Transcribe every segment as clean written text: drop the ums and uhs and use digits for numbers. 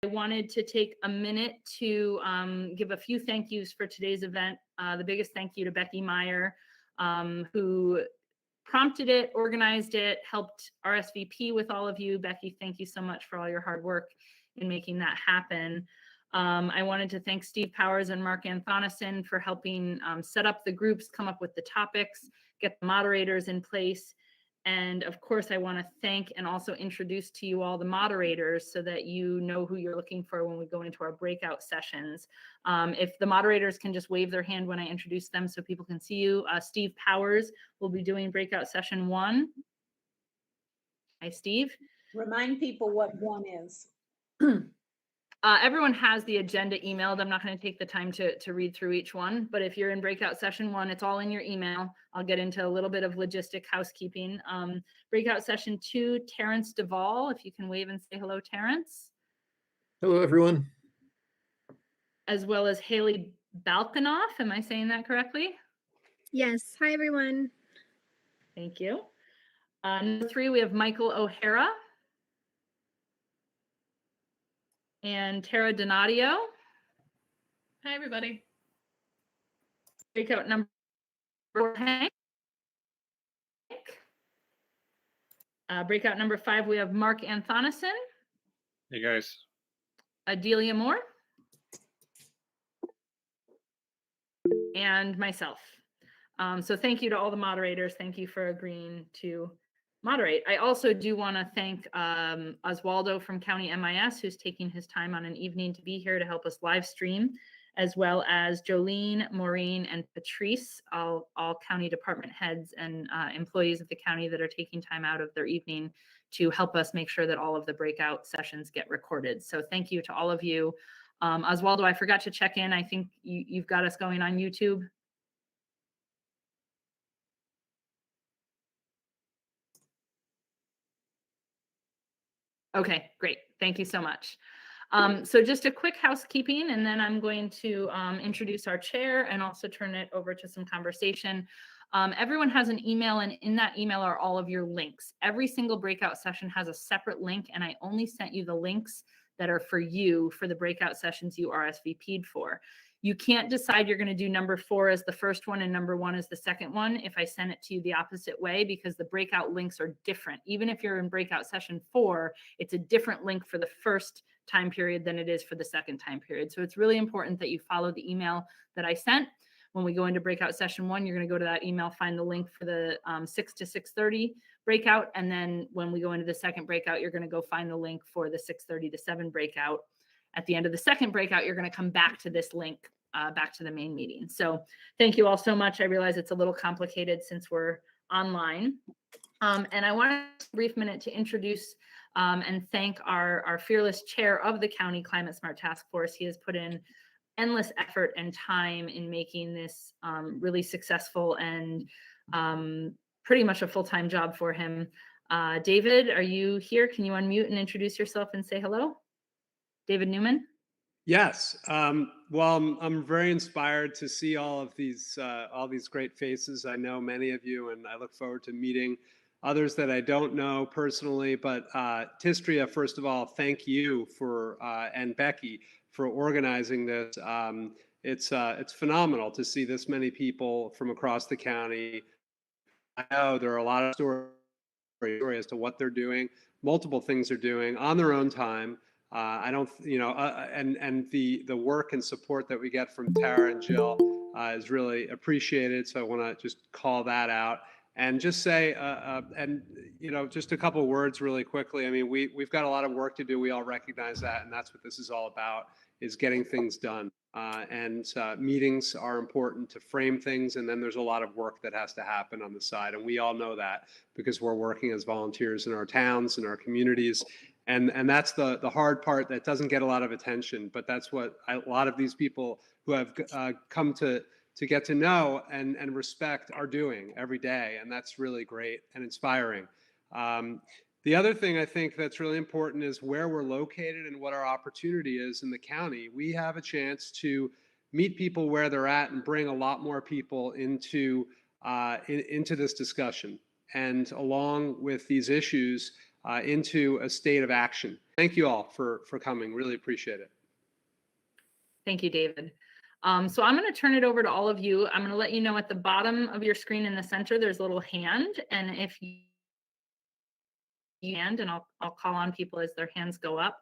wanted to take a minute to give a few thank yous for today's event. The biggest thank you to Becky Meyer, who prompted it, organized it, helped RSVP with all of you. Becky, thank you so much for all your hard work in making that happen. I wanted to thank Steve Powers and Mark Anthonison for helping set up the groups, come up with the topics, get the moderators in place. And of course, I want to thank and also introduce to you all the moderators so that you know who you're looking for when we go into our breakout sessions. If the moderators can just wave their hand when I introduce them so people can see you. Steve Powers will be doing breakout session 1. Hi, Steve. Remind people what 1 is. Everyone has the agenda emailed. I'm not going to take the time to read through each one, but if you're in breakout session 1, it's all in your email. I'll get into a little bit of logistic housekeeping. Breakout session 2, Terrence Duvall, if you can wave and say hello, Terrence. Hello, everyone. As well as Haley Balkanoff. Am I saying that correctly? Yes. Hi, everyone. Thank you. Number 3, we have Michael O'Hara. And Tara Donadio. Hi, everybody. Breakout number 4, Hank. Breakout number 5, we have Mark Anthonison. Hey, guys. Adelia Moore. And myself. So thank you to all the moderators. Thank you for agreeing to moderate. I also do want to thank Oswaldo from County MIS, who's taking his time on an evening to be here to help us live stream, as well as Jolene, Maureen, and Patrice, all county department heads and employees of the county that are taking time out of their evening to help us make sure that all of the breakout sessions get recorded. So thank you to all of you. Oswaldo, I forgot to check in. I think you've got us going on YouTube. Okay, great. Thank you so much. So just a quick housekeeping, and then I'm going to introduce our chair and also turn it over to some conversation. Everyone has an email, and in that email are all of your links. Every single breakout session has a separate link, and I only sent you the links that are for you for the breakout sessions you RSVP'd for. You can't decide you're going to do number 4 as the first one and number 1 as the second one if I send it to you the opposite way, because the breakout links are different. Even if you're in breakout session 4, it's a different link for the first time period than it is for the second time period. So it's really important that you follow the email that I sent. When we go into breakout session 1, you're going to go to that email, find the link for the 6 to 6:30 breakout. And then when we go into the second breakout, you're going to go find the link for the 6:30 to 7 breakout. At the end of the second breakout, you're going to come back to this link, back to the main meeting. So thank you all so much. I realize it's a little complicated since we're online. And I want a brief minute to introduce and thank our fearless chair of the County Climate Smart Task Force. He has put in endless effort and time in making this really successful and pretty much a full-time job for him. David, are you here? Can you unmute and introduce yourself and say hello? David Newman? Yes. Well, I'm very inspired to see all these great faces. I know many of you, and I look forward to meeting others that I don't know personally. But Tistria, first of all, thank you for and Becky for organizing this. It's phenomenal to see this many people from across the county. I know there are a lot of stories as to what they're doing, multiple things they're doing on their own time. I don't, and the work and support that we get from Tara and Jill is really appreciated. So I want to just call that out and just say, just a couple of words really quickly. I mean, we've got a lot of work to do. We all recognize that, and that's what this is all about, is getting things done. Meetings are important to frame things, and then there's a lot of work that has to happen on the side, and we all know that because we're working as volunteers in our towns and our communities. And that's the hard part that doesn't get a lot of attention, but that's what a lot of these people who have come to get to know and respect are doing every day. And that's really great and inspiring. The other thing I think that's really important is where we're located and what our opportunity is in the county. We have a chance to meet people where they're at and bring a lot more people into this discussion. And along with these issues, into a state of action. Thank you all for coming. Really appreciate it. Thank you, David. So I'm going to turn it over to all of you. I'm going to let you know at the bottom of your screen in the center, there's a little hand. And if you hand, and I'll call on people as their hands go up.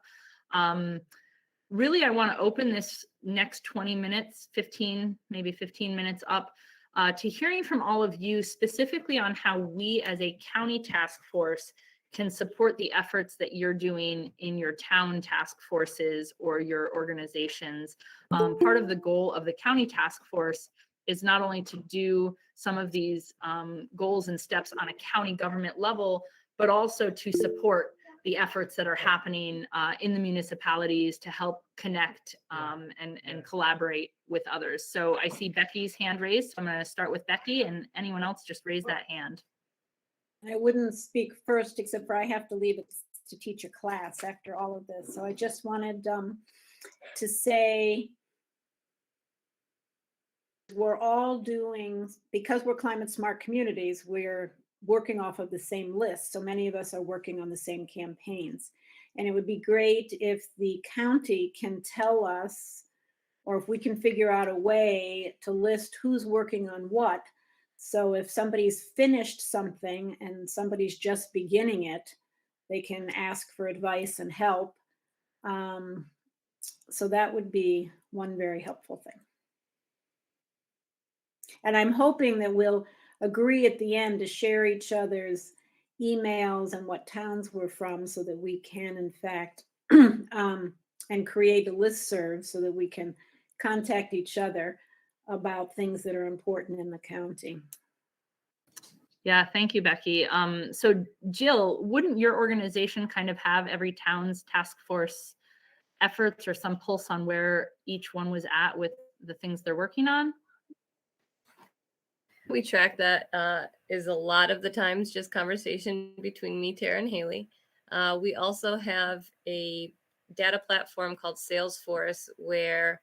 Really, I want to open this next 20 minutes, 15, maybe 15 minutes up to hearing from all of you specifically on how we as a county task force can support the efforts that you're doing in your town task forces or your organizations. Part of the goal of the county task force is not only to do some of these goals and steps on a county government level, but also to support the efforts that are happening in the municipalities to help connect and collaborate with others. So I see Becky's hand raised. So I'm going to start with Becky, and anyone else just raise that hand. I wouldn't speak first, except for I have to leave it to teach a class after all of this. So I just wanted to say we're all doing, because we're climate smart communities, we're working off of the same list. So many of us are working on the same campaigns. And it would be great if the county can tell us, or if we can figure out a way to list who's working on what. So if somebody's finished something and somebody's just beginning it, they can ask for advice and help. So that would be one very helpful thing. And I'm hoping that we'll agree at the end to share each other's emails and what towns we're from so that we can, in fact, and create a listserv so that we can contact each other about things that are important in the county. Yeah, thank you, Becky. So Jill, wouldn't your organization kind of have every town's task force efforts or some pulse on where each one was at with the things they're working on? We track that is a lot of the times just conversation between me, Tara, and Haley. We also have a data platform called Salesforce where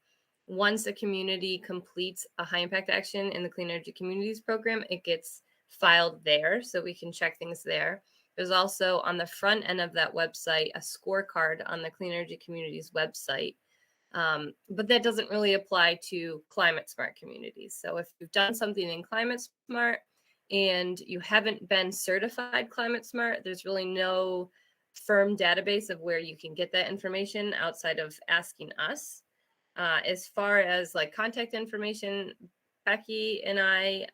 once a community completes a high impact action in the Clean Energy Communities program, it gets filed there so we can check things there. There's also on the front end of that website a scorecard on the Clean Energy Communities website. But that doesn't really apply to climate smart communities. So if you've done something in climate smart and you haven't been certified climate smart, there's really no firm database of where you can get that information outside of asking us. As far as like contact information, Becky and I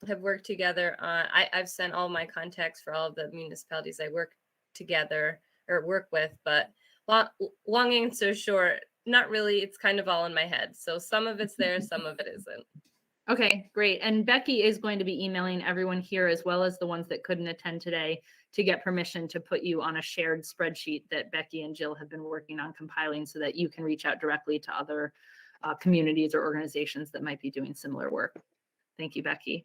have worked together. I've sent all my contacts for all of the municipalities I work together or work with, but long answer short, not really. It's kind of all in my head. So some of it's there, some of it isn't. Okay, great. And Becky is going to be emailing everyone here as well as the ones that couldn't attend today to get permission to put you on a shared spreadsheet that Becky and Jill have been working on compiling so that you can reach out directly to other communities or organizations that might be doing similar work. Thank you, Becky.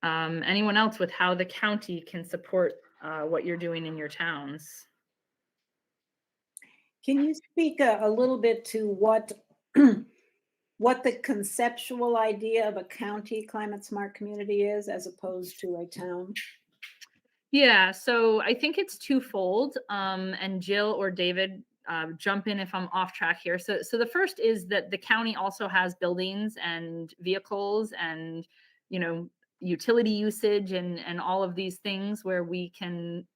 Anyone else with how the county can support what you're doing in your towns? Can you speak a little bit to what the conceptual idea of a county climate smart community is as opposed to a town? Yeah, so I think it's twofold. And Jill or David, jump in if I'm off track here. So the first is that the county also has buildings and vehicles and, utility usage and all of these things where we can,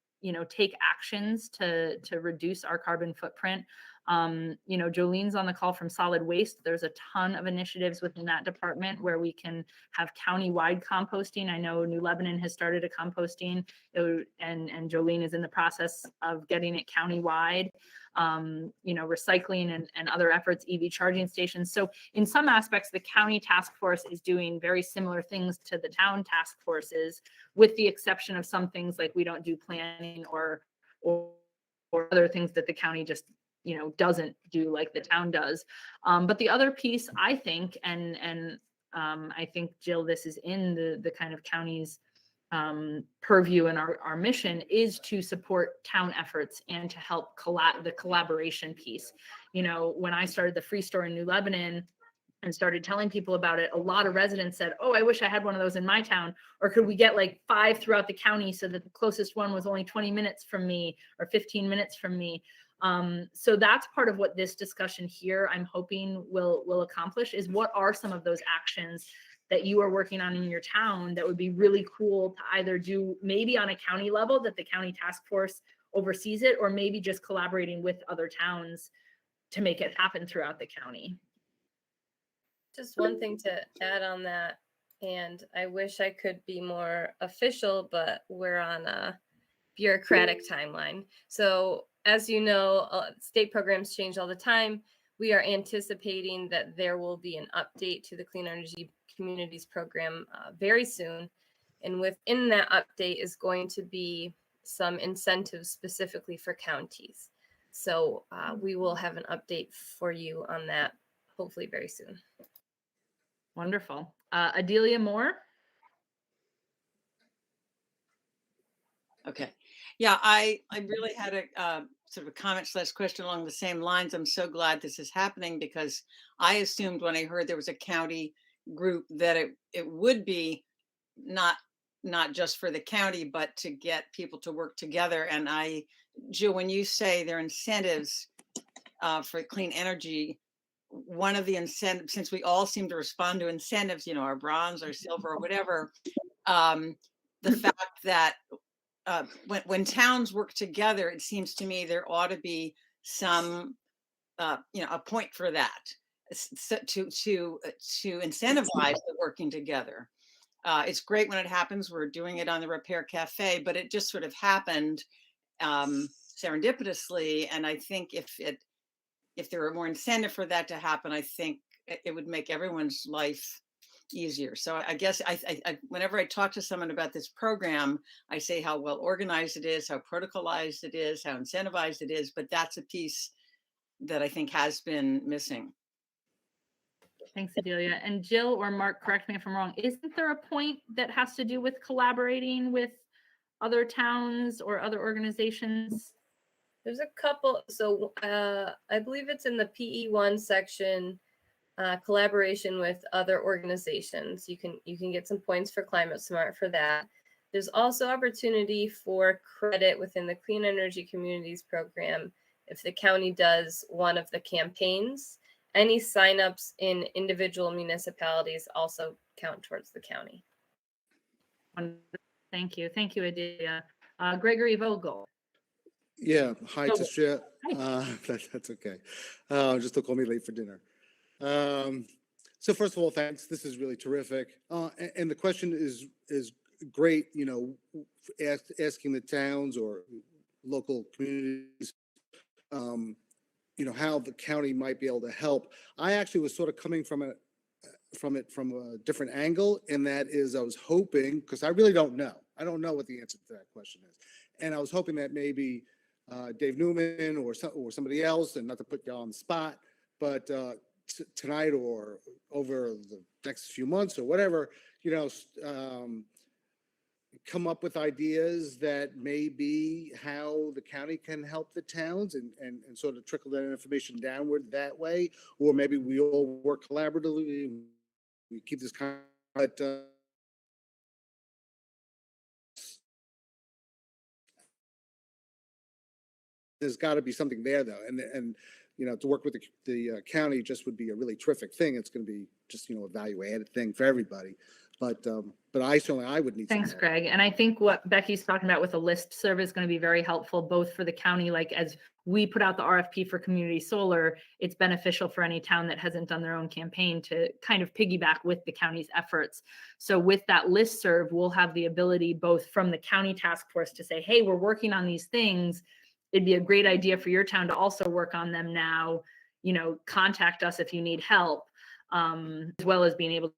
take actions to reduce our carbon footprint. Jolene's on the call from solid waste. There's a ton of initiatives within that department where we can have county-wide composting. I know New Lebanon has started a composting, and Jolene is in the process of getting it county-wide. Recycling and other efforts, EV charging stations. So in some aspects, the county task force is doing very similar things to the town task forces, with the exception of some things like we don't do planning or other things that the county just doesn't do like the town does. But the other piece, I think, and I think, Jill, this is in the kind of county's purview and our mission is to support town efforts and to help the collaboration piece. When I started the Free Store in New Lebanon, and started telling people about it, a lot of residents said, oh, I wish I had one of those in my town. Or could we get like 5 throughout the county so that the closest one was only 20 minutes from me or 15 minutes from me? So that's part of what this discussion here, I'm hoping will accomplish, is what are some of those actions that you are working on in your town that would be really cool to either do maybe on a county level that the county task force oversees it, or maybe just collaborating with other towns to make it happen throughout the county. Just one thing to add on that, and I wish I could be more official, but we're on a bureaucratic timeline. So as you know, state programs change all the time. We are anticipating that there will be an update to the Clean Energy Communities program very soon. And within that update is going to be some incentives specifically for counties. So we will have an update for you on that hopefully very soon. Wonderful. Adelia Moore. Okay. Yeah, I really had a sort of a comment / question along the same lines. I'm so glad this is happening because I assumed when I heard there was a county group that it would be not just for the county, but to get people to work together. And Jill, when you say there are incentives for clean energy, one of the incentives, since we all seem to respond to incentives, our bronze or silver or whatever, the fact that when towns work together, it seems to me there ought to be some, a point for that, so to incentivize the working together. It's great when it happens. We're doing it on the Repair Cafe, but it just sort of happened serendipitously. And I think if there were more incentive for that to happen, I think it would make everyone's life easier. So I guess I whenever I talk to someone about this program, I say how well organized it is, how protocolized it is, how incentivized it is, but that's a piece that I think has been missing. Thanks, Adelia. And Jill or Mark, correct me if I'm wrong, isn't there a point that has to do with collaborating with other towns or other organizations? There's a couple. So I believe it's in the PE1 section, collaboration with other organizations. You can get some points for Climate Smart for that. There's also opportunity for credit within the Clean Energy Communities program if the county does one of the campaigns. Any signups in individual municipalities also count towards the county. Thank you. Thank you, Adelia. Gregory Vogel. Yeah, hi, Oh, Tisha. hi. That's okay. Just don't call me late for dinner. So first of all, thanks. This is really terrific. And the question is great, asking the towns or local communities, how the county might be able to help. I actually was sort of coming from it from a different angle, and that is I was hoping, because I really don't know. I don't know what the answer to that question is. And I was hoping that maybe Dave Newman or somebody else, and not to put you on the spot, but tonight or over the next few months or whatever, come up with ideas that may be how the county can help the towns and sort of trickle that information downward that way. Or maybe we all work collaboratively. We keep this kind of, there's got to be something there though. And to work with the county just would be a really terrific thing. It's going to be just, a value-added thing for everybody. But I would need. Thanks, Greg. And I think what Becky's talking about with the list serve is going to be very helpful, both for the county, like as we put out the RFP for community solar, it's beneficial for any town that hasn't done their own campaign to kind of piggyback with the county's efforts. So with that list serve, we'll have the ability both from the county task force to say, hey, we're working on these things. It'd be a great idea for your town to also work on them now, contact us if you need help, as well as being able to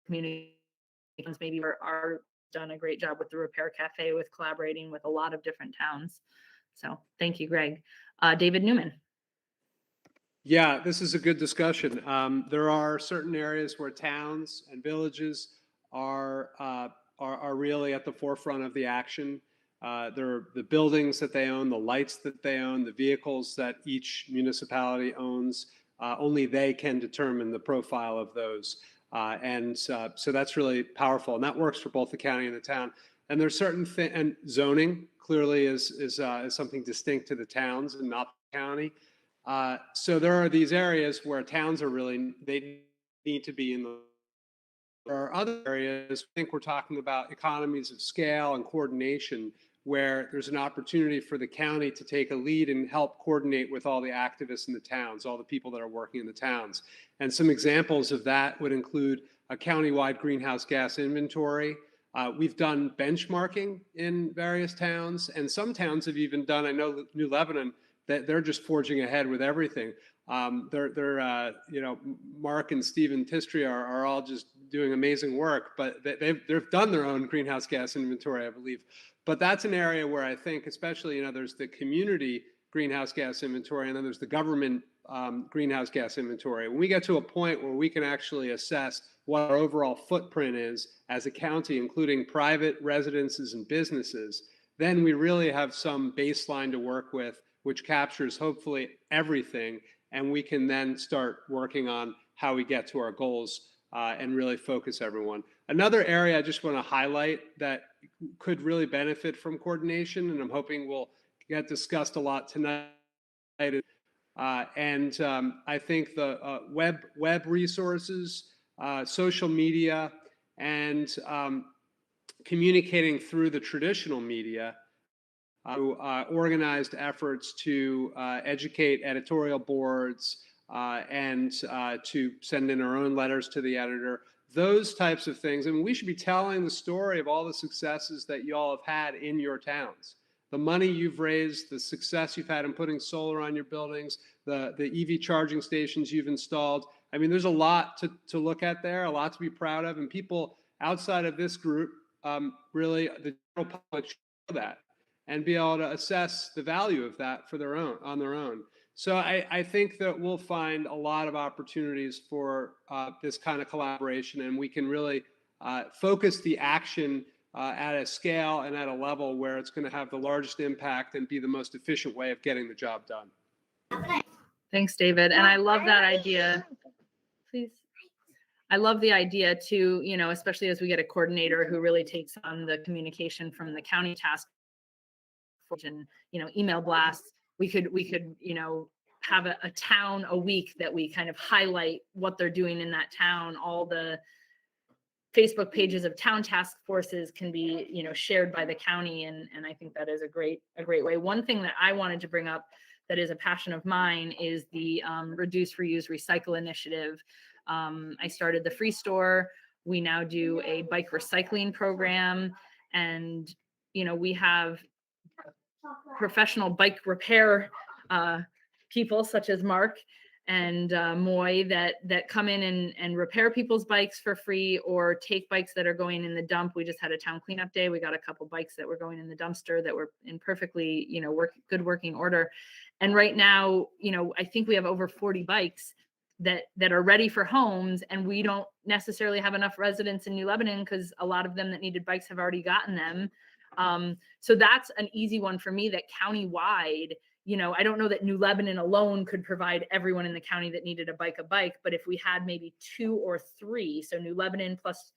communications maybe are done a great job with the Repair Cafe with collaborating with a lot of different towns. So thank you, Greg. David Newman. Yeah, this is a good discussion. There are certain areas where towns and villages are really at the forefront of the action. There are the buildings that they own, the lights that they own, the vehicles that each municipality owns. only they can determine the profile of those. So that's really powerful. And that works for both the county and the town. And there's certain things, and zoning clearly is something distinct to the towns and not the county. So there are these areas where towns are really, they need to be in the. There are other areas, I think we're talking about economies of scale and coordination, where there's an opportunity for the county to take a lead and help coordinate with all the activists in the towns, all the people that are working in the towns. And some examples of that would include a countywide greenhouse gas inventory. We've done benchmarking in various towns, and some towns have even done, I know New Lebanon, that they're just forging ahead with everything. Mark and Stephen Tistry are all just doing amazing work, but they've done their own greenhouse gas inventory, I believe. But that's an area where I think, especially, there's the community greenhouse gas inventory, and then there's the government greenhouse gas inventory. When we get to a point where we can actually assess what our overall footprint is as a county, including private residences and businesses, then we really have some baseline to work with, which captures hopefully everything. And we can then start working on how we get to our goals and really focus everyone. Another area I just want to highlight that could really benefit from coordination, and I'm hoping will get discussed a lot tonight. I think the web resources, social media, and communicating through the traditional media, organized efforts to educate editorial boards and to send in our own letters to the editor, those types of things. I mean, we should be telling the story of all the successes that you all have had in your towns. The money you've raised, the success you've had in putting solar on your buildings, the EV charging stations you've installed. I mean, there's a lot to look at there, a lot to be proud of. And people outside of this group, really, the general public should know that and be able to assess the value of that on their own. So I think that we'll find a lot of opportunities for this kind of collaboration, and we can really focus the action at a scale and at a level where it's going to have the largest impact and be the most efficient way of getting the job done. Thanks, David. And I love that idea. Please. I love the idea too, especially as we get a coordinator who really takes on the communication from the county task force and, email blasts. We could, have a town a week that we kind of highlight what they're doing in that town. All the Facebook pages of town task forces can be, shared by the county. And I think that is a great way. One thing that I wanted to bring up that is a passion of mine is the Reduce, Reuse, Recycle initiative. I started the Free Store. We now do a bike recycling program, and, we have professional bike repair people such as Mark and Moy that come in and repair people's bikes for free, or take bikes that are going in the dump. We just had a town cleanup day. We got a couple bikes that were going in the dumpster that were in perfectly, good working order. And right now, I think we have over 40 bikes that are ready for homes, and we don't necessarily have enough residents in New Lebanon because a lot of them that needed bikes have already gotten them. So that's an easy one for me, that countywide, I don't know that New Lebanon alone could provide everyone in the county that needed a bike, but if we had maybe 2 or 3, so New Lebanon plus,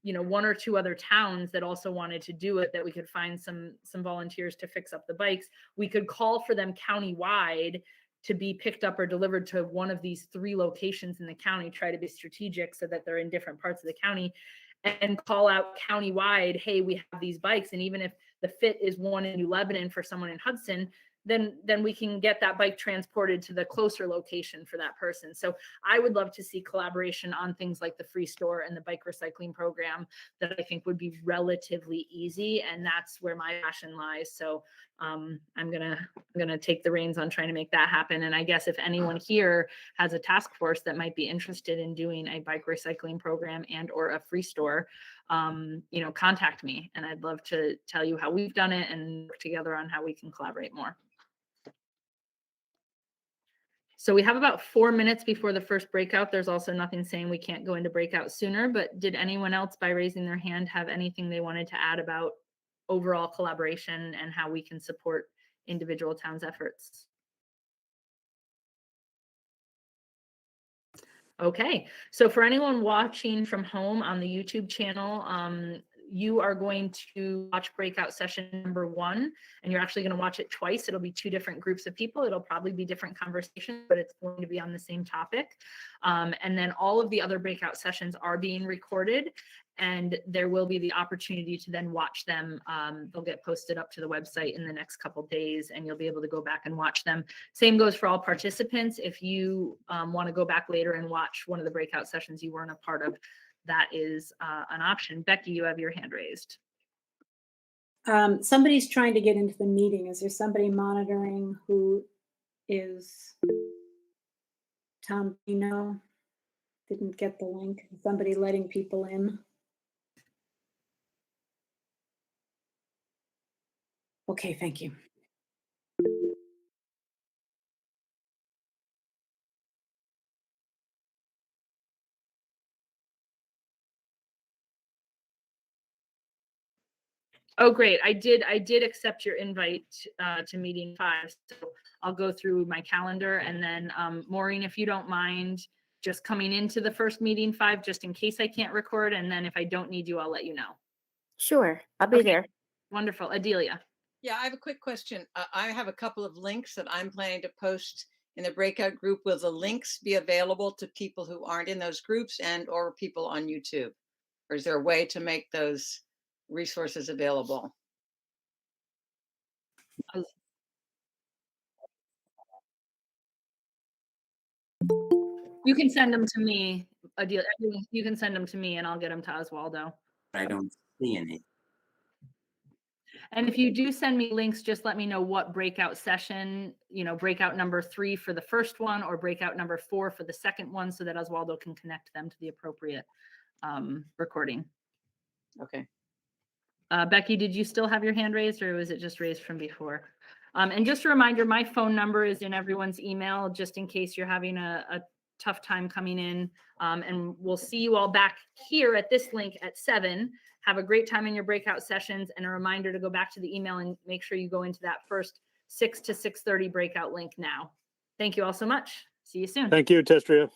1 or 2 other towns that also wanted to do it, that we could find some volunteers to fix up the bikes, we could call for them countywide to be picked up or delivered to one of these 3 locations in the county, try to be strategic so that they're in different parts of the county, and call out countywide, hey, we have these bikes. And even if the fit is one in New Lebanon for someone in Hudson, then we can get that bike transported to the closer location for that person. So I would love to see collaboration on things like the Free Store and the bike recycling program that I think would be relatively easy. And that's where my passion lies. So I'm gonna take the reins on trying to make that happen. And I guess if anyone here has a task force that might be interested in doing a bike recycling program and or a Free Store, contact me, and I'd love to tell you how we've done it and work together on how we can collaborate more. So we have about 4 minutes before the first breakout. There's also nothing saying we can't go into breakout sooner, but did anyone else, by raising their hand, have anything they wanted to add about overall collaboration and how we can support individual towns' efforts? Okay, so for anyone watching from home on the YouTube channel, you are going to watch breakout session number 1, and you're actually going to watch it twice. It'll be 2 different groups of people. It'll probably be different conversations, but it's going to be on the same topic. And then all of the other breakout sessions are being recorded, and there will be the opportunity to then watch them. They'll get posted up to the website in the next couple days, and you'll be able to go back and watch them. Same goes for all participants. If you want to go back later and watch one of the breakout sessions you weren't a part of, that is an option. Becky, you have your hand raised. Somebody's trying to get into the meeting. Is there somebody monitoring who is? Tom, you know, didn't get the link. Somebody letting people in? Okay, thank you. Oh, great. I did accept your invite to meeting 5. So I'll go through my calendar, and then Maureen, if you don't mind just coming into the first meeting 5, just in case I can't record. And then if I don't need you, I'll let you know. Sure, I'll be Okay. there. Wonderful. Adelia. Yeah, I have a quick question. I have a couple of links that I'm planning to post in the breakout group. Will the links be available to people who aren't in those groups and or people on YouTube? Or is there a way to make those resources available? You can send them to me, Adelia. You can send them to me, and I'll get them to Oswaldo. I don't see any. And if you do send me links, just let me know what breakout session, breakout number 3 for the first one, or breakout number 4 for the second one, so that Oswaldo can connect them to the appropriate recording. Okay. Becky, did you still have your hand raised, or was it just raised from before? And just a reminder, my phone number is in everyone's email, just in case you're having a tough time coming in. And we'll see you all back here at this link at 7. Have a great time in your breakout sessions, and a reminder to go back to the email and make sure you go into that first 6 to 6:30 breakout link now. Thank you all so much. See you soon. Thank you, Testria.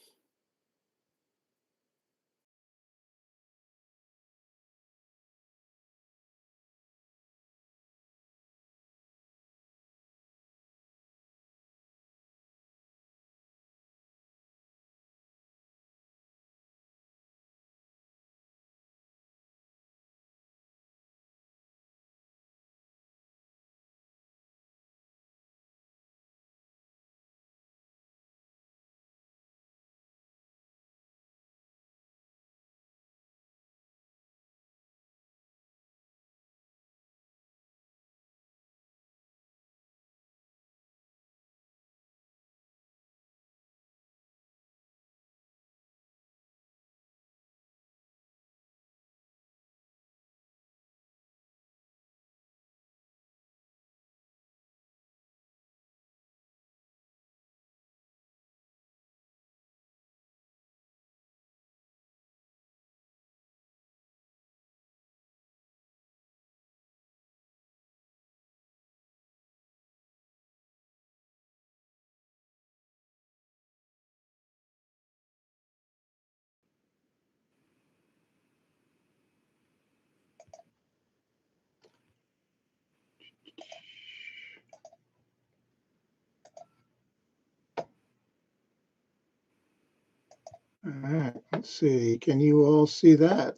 All right, let's see. Can you all see that?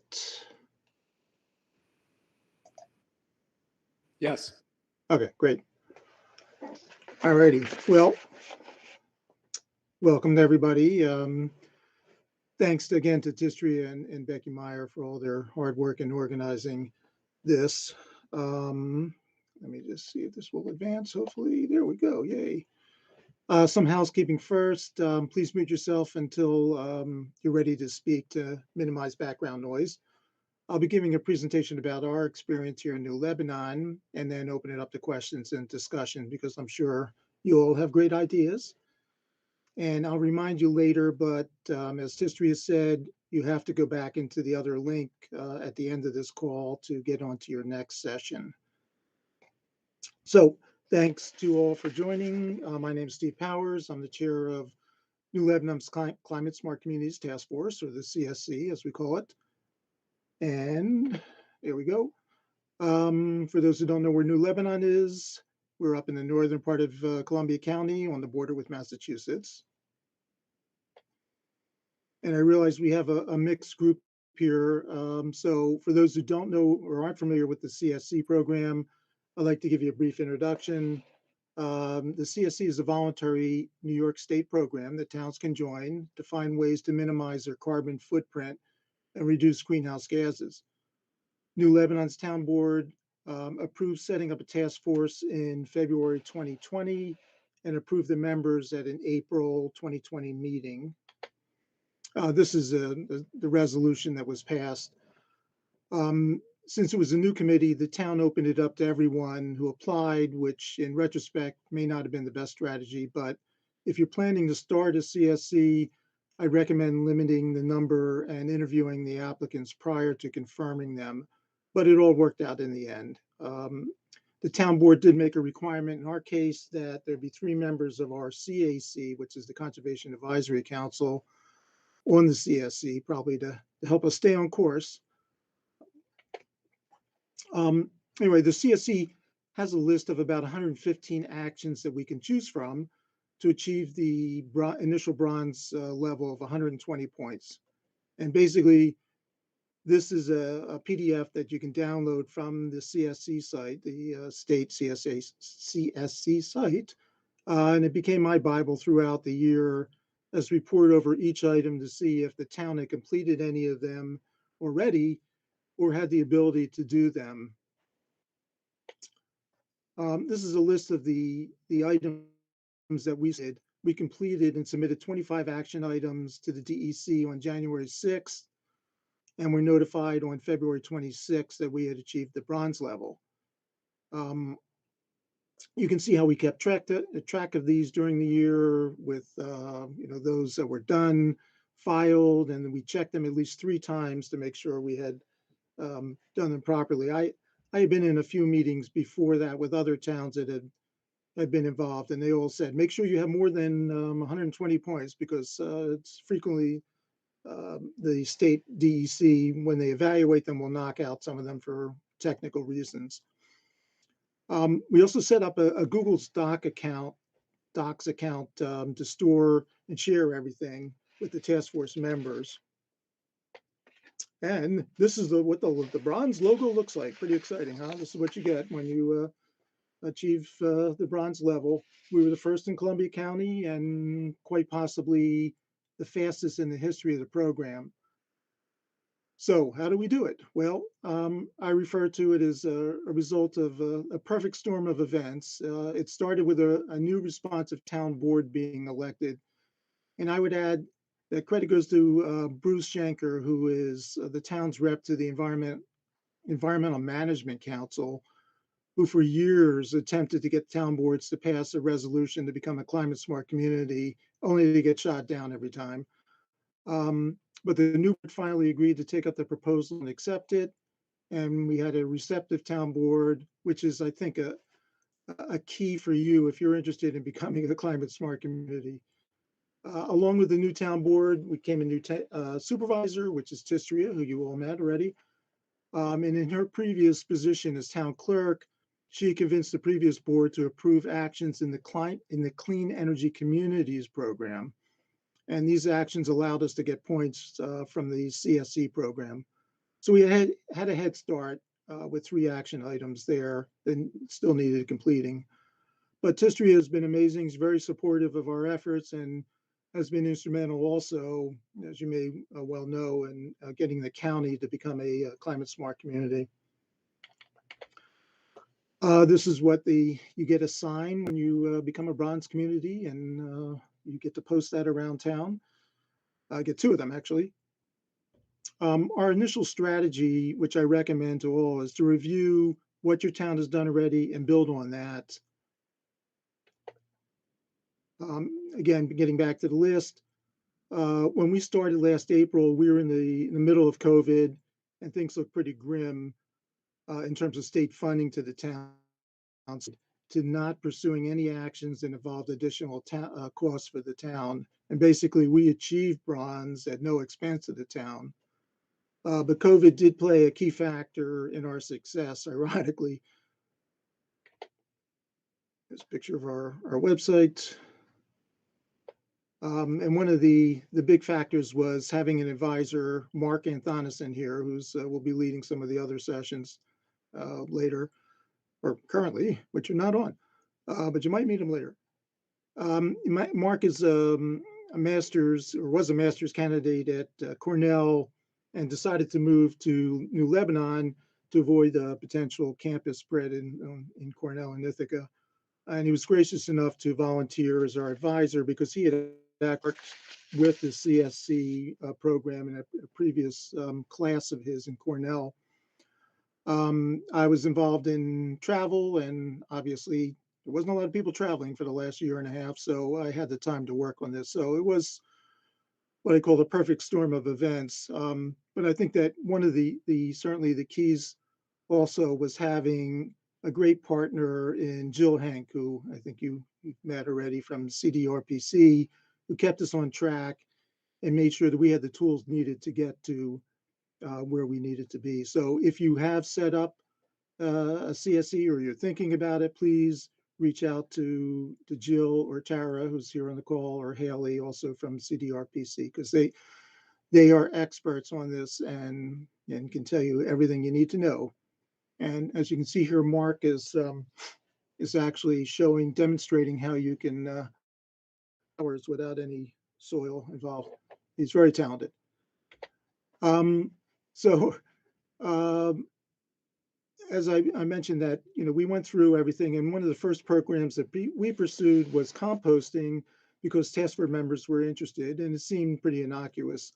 Yes. Okay, great. All righty. Well, welcome to everybody. Thanks again to Tistria and Becky Meyer for all their hard work in organizing this. Let me just see if this will advance. Hopefully, there we go. Yay. Some housekeeping first. Please mute yourself until you're ready to speak to minimize background noise. I'll be giving a presentation about our experience here in New Lebanon, and then open it up to questions and discussion, because I'm sure you all have great ideas. And I'll remind you later, but as Tistria said, you have to go back into the other link at the end of this call to get onto your next session. So thanks to all for joining. My name is Steve Powers. I'm the chair of New Lebanon's Climate Smart Communities Task Force, or the CSC as we call it. And there we go. For those who don't know where New Lebanon is, we're up in the northern part of Columbia County on the border with Massachusetts. And I realize we have a mixed group here. So for those who don't know or aren't familiar with the CSC program, I'd like to give you a brief introduction. The CSC is a voluntary New York State program that towns can join to find ways to minimize their carbon footprint and reduce greenhouse gases. New Lebanon's town board approved setting up a task force in February 2020 and approved the members at an April 2020 meeting. This is the resolution that was passed. Since it was a new committee, the town opened it up to everyone who applied, which in retrospect may not have been the best strategy. But if you're planning to start a CSC, I recommend limiting the number and interviewing the applicants prior to confirming them. But it all worked out in the end. The town board did make a requirement in our case that there be 3 members of our CAC, which is the Conservation Advisory Council, on the CSC, probably to help us stay on course. Anyway, the CSC has a list of about 115 actions that we can choose from to achieve the initial bronze level of 120 points. And basically, this is a PDF that you can download from the CSC site, the state CSC site. And it became my Bible throughout the year as we poured over each item to see if the town had completed any of them already or had the ability to do them. This is a list of the items that we did. We completed and submitted 25 action items to the DEC on January 6th, and were notified on February 26th that we had achieved the bronze level. You can see how we kept track of these during the year with those that were done, filed, and we checked them at least 3 times to make sure we had done them properly. I had been in a few meetings before that with other towns that had been involved, and they all said, make sure you have more than 120 points because it's frequently the state DEC, when they evaluate them, will knock out some of them for technical reasons. We also set up a Google Docs account to store and share everything with the task force members. And this is what the bronze logo looks like. Pretty exciting, huh? This is what you get when you achieve the bronze level. We were the first in Columbia County and quite possibly the fastest in the history of the program. So how do we do it? Well, I refer to it as a result of a perfect storm of events. It started with a new responsive town board being elected. And I would add that credit goes to Bruce Schenker, who is the town's rep to the Environmental Management Council, who for years attempted to get town boards to pass a resolution to become a climate smart community, only to get shot down every time. But the new board finally agreed to take up the proposal and accept it. And we had a receptive town board, which is, I think, a key for you if you're interested in becoming a climate smart community. Along with the new town board, we came a new supervisor, which is Tistria, who you all met already. And in her previous position as town clerk, she convinced the previous board to approve actions in the Clean Energy Communities program. And these actions allowed us to get points from the CSC program. So we had a head start with 3 action items there that still needed completing. But Tistria has been amazing. He's very supportive of our efforts and has been instrumental also, as you may well know, in getting the county to become a climate smart community. This is what you get a sign when you become a bronze community, and you get to post that around town. I get 2 of them actually. Our initial strategy, which I recommend to all, is to review what your town has done already and build on that. Again, getting back to the list, when we started last April, we were in the middle of COVID, and things looked pretty grim in terms of state funding to the town, to not pursuing any actions that involved additional costs for the town And basically, we achieved bronze at no expense to the town. But COVID did play a key factor in our success, ironically. Here's a picture of our website. And one of the big factors was having an advisor, Mark Anthonison here, who's will be leading some of the other sessions later, or currently, which you're not on, but you might meet him later. Mark is a master's, or was a master's candidate at Cornell, and decided to move to New Lebanon to avoid potential campus spread in Cornell and Ithaca. And he was gracious enough to volunteer as our advisor because he had worked with the CSC program in a previous class of his in Cornell. I was involved in travel, and obviously there wasn't a lot of people traveling for the last year and a half, so I had the time to work on this. So it was what I call the perfect storm of events. But I think that one of the certainly the keys also was having a great partner in Jill Hank, who I think you've met already from CDRPC, who kept us on track and made sure that we had the tools needed to get to where we needed to be. So if you have set up a CSE or you're thinking about it, please reach out to Jill or Tara, who's here on the call, or Haley, also from CDRPC, because they are experts on this and can tell you everything you need to know. And as you can see here, Mark is actually demonstrating how you can hours without any soil involved. He's very talented. So as I mentioned that, we went through everything, and one of the first programs that we pursued was composting because task force members were interested, and it seemed pretty innocuous.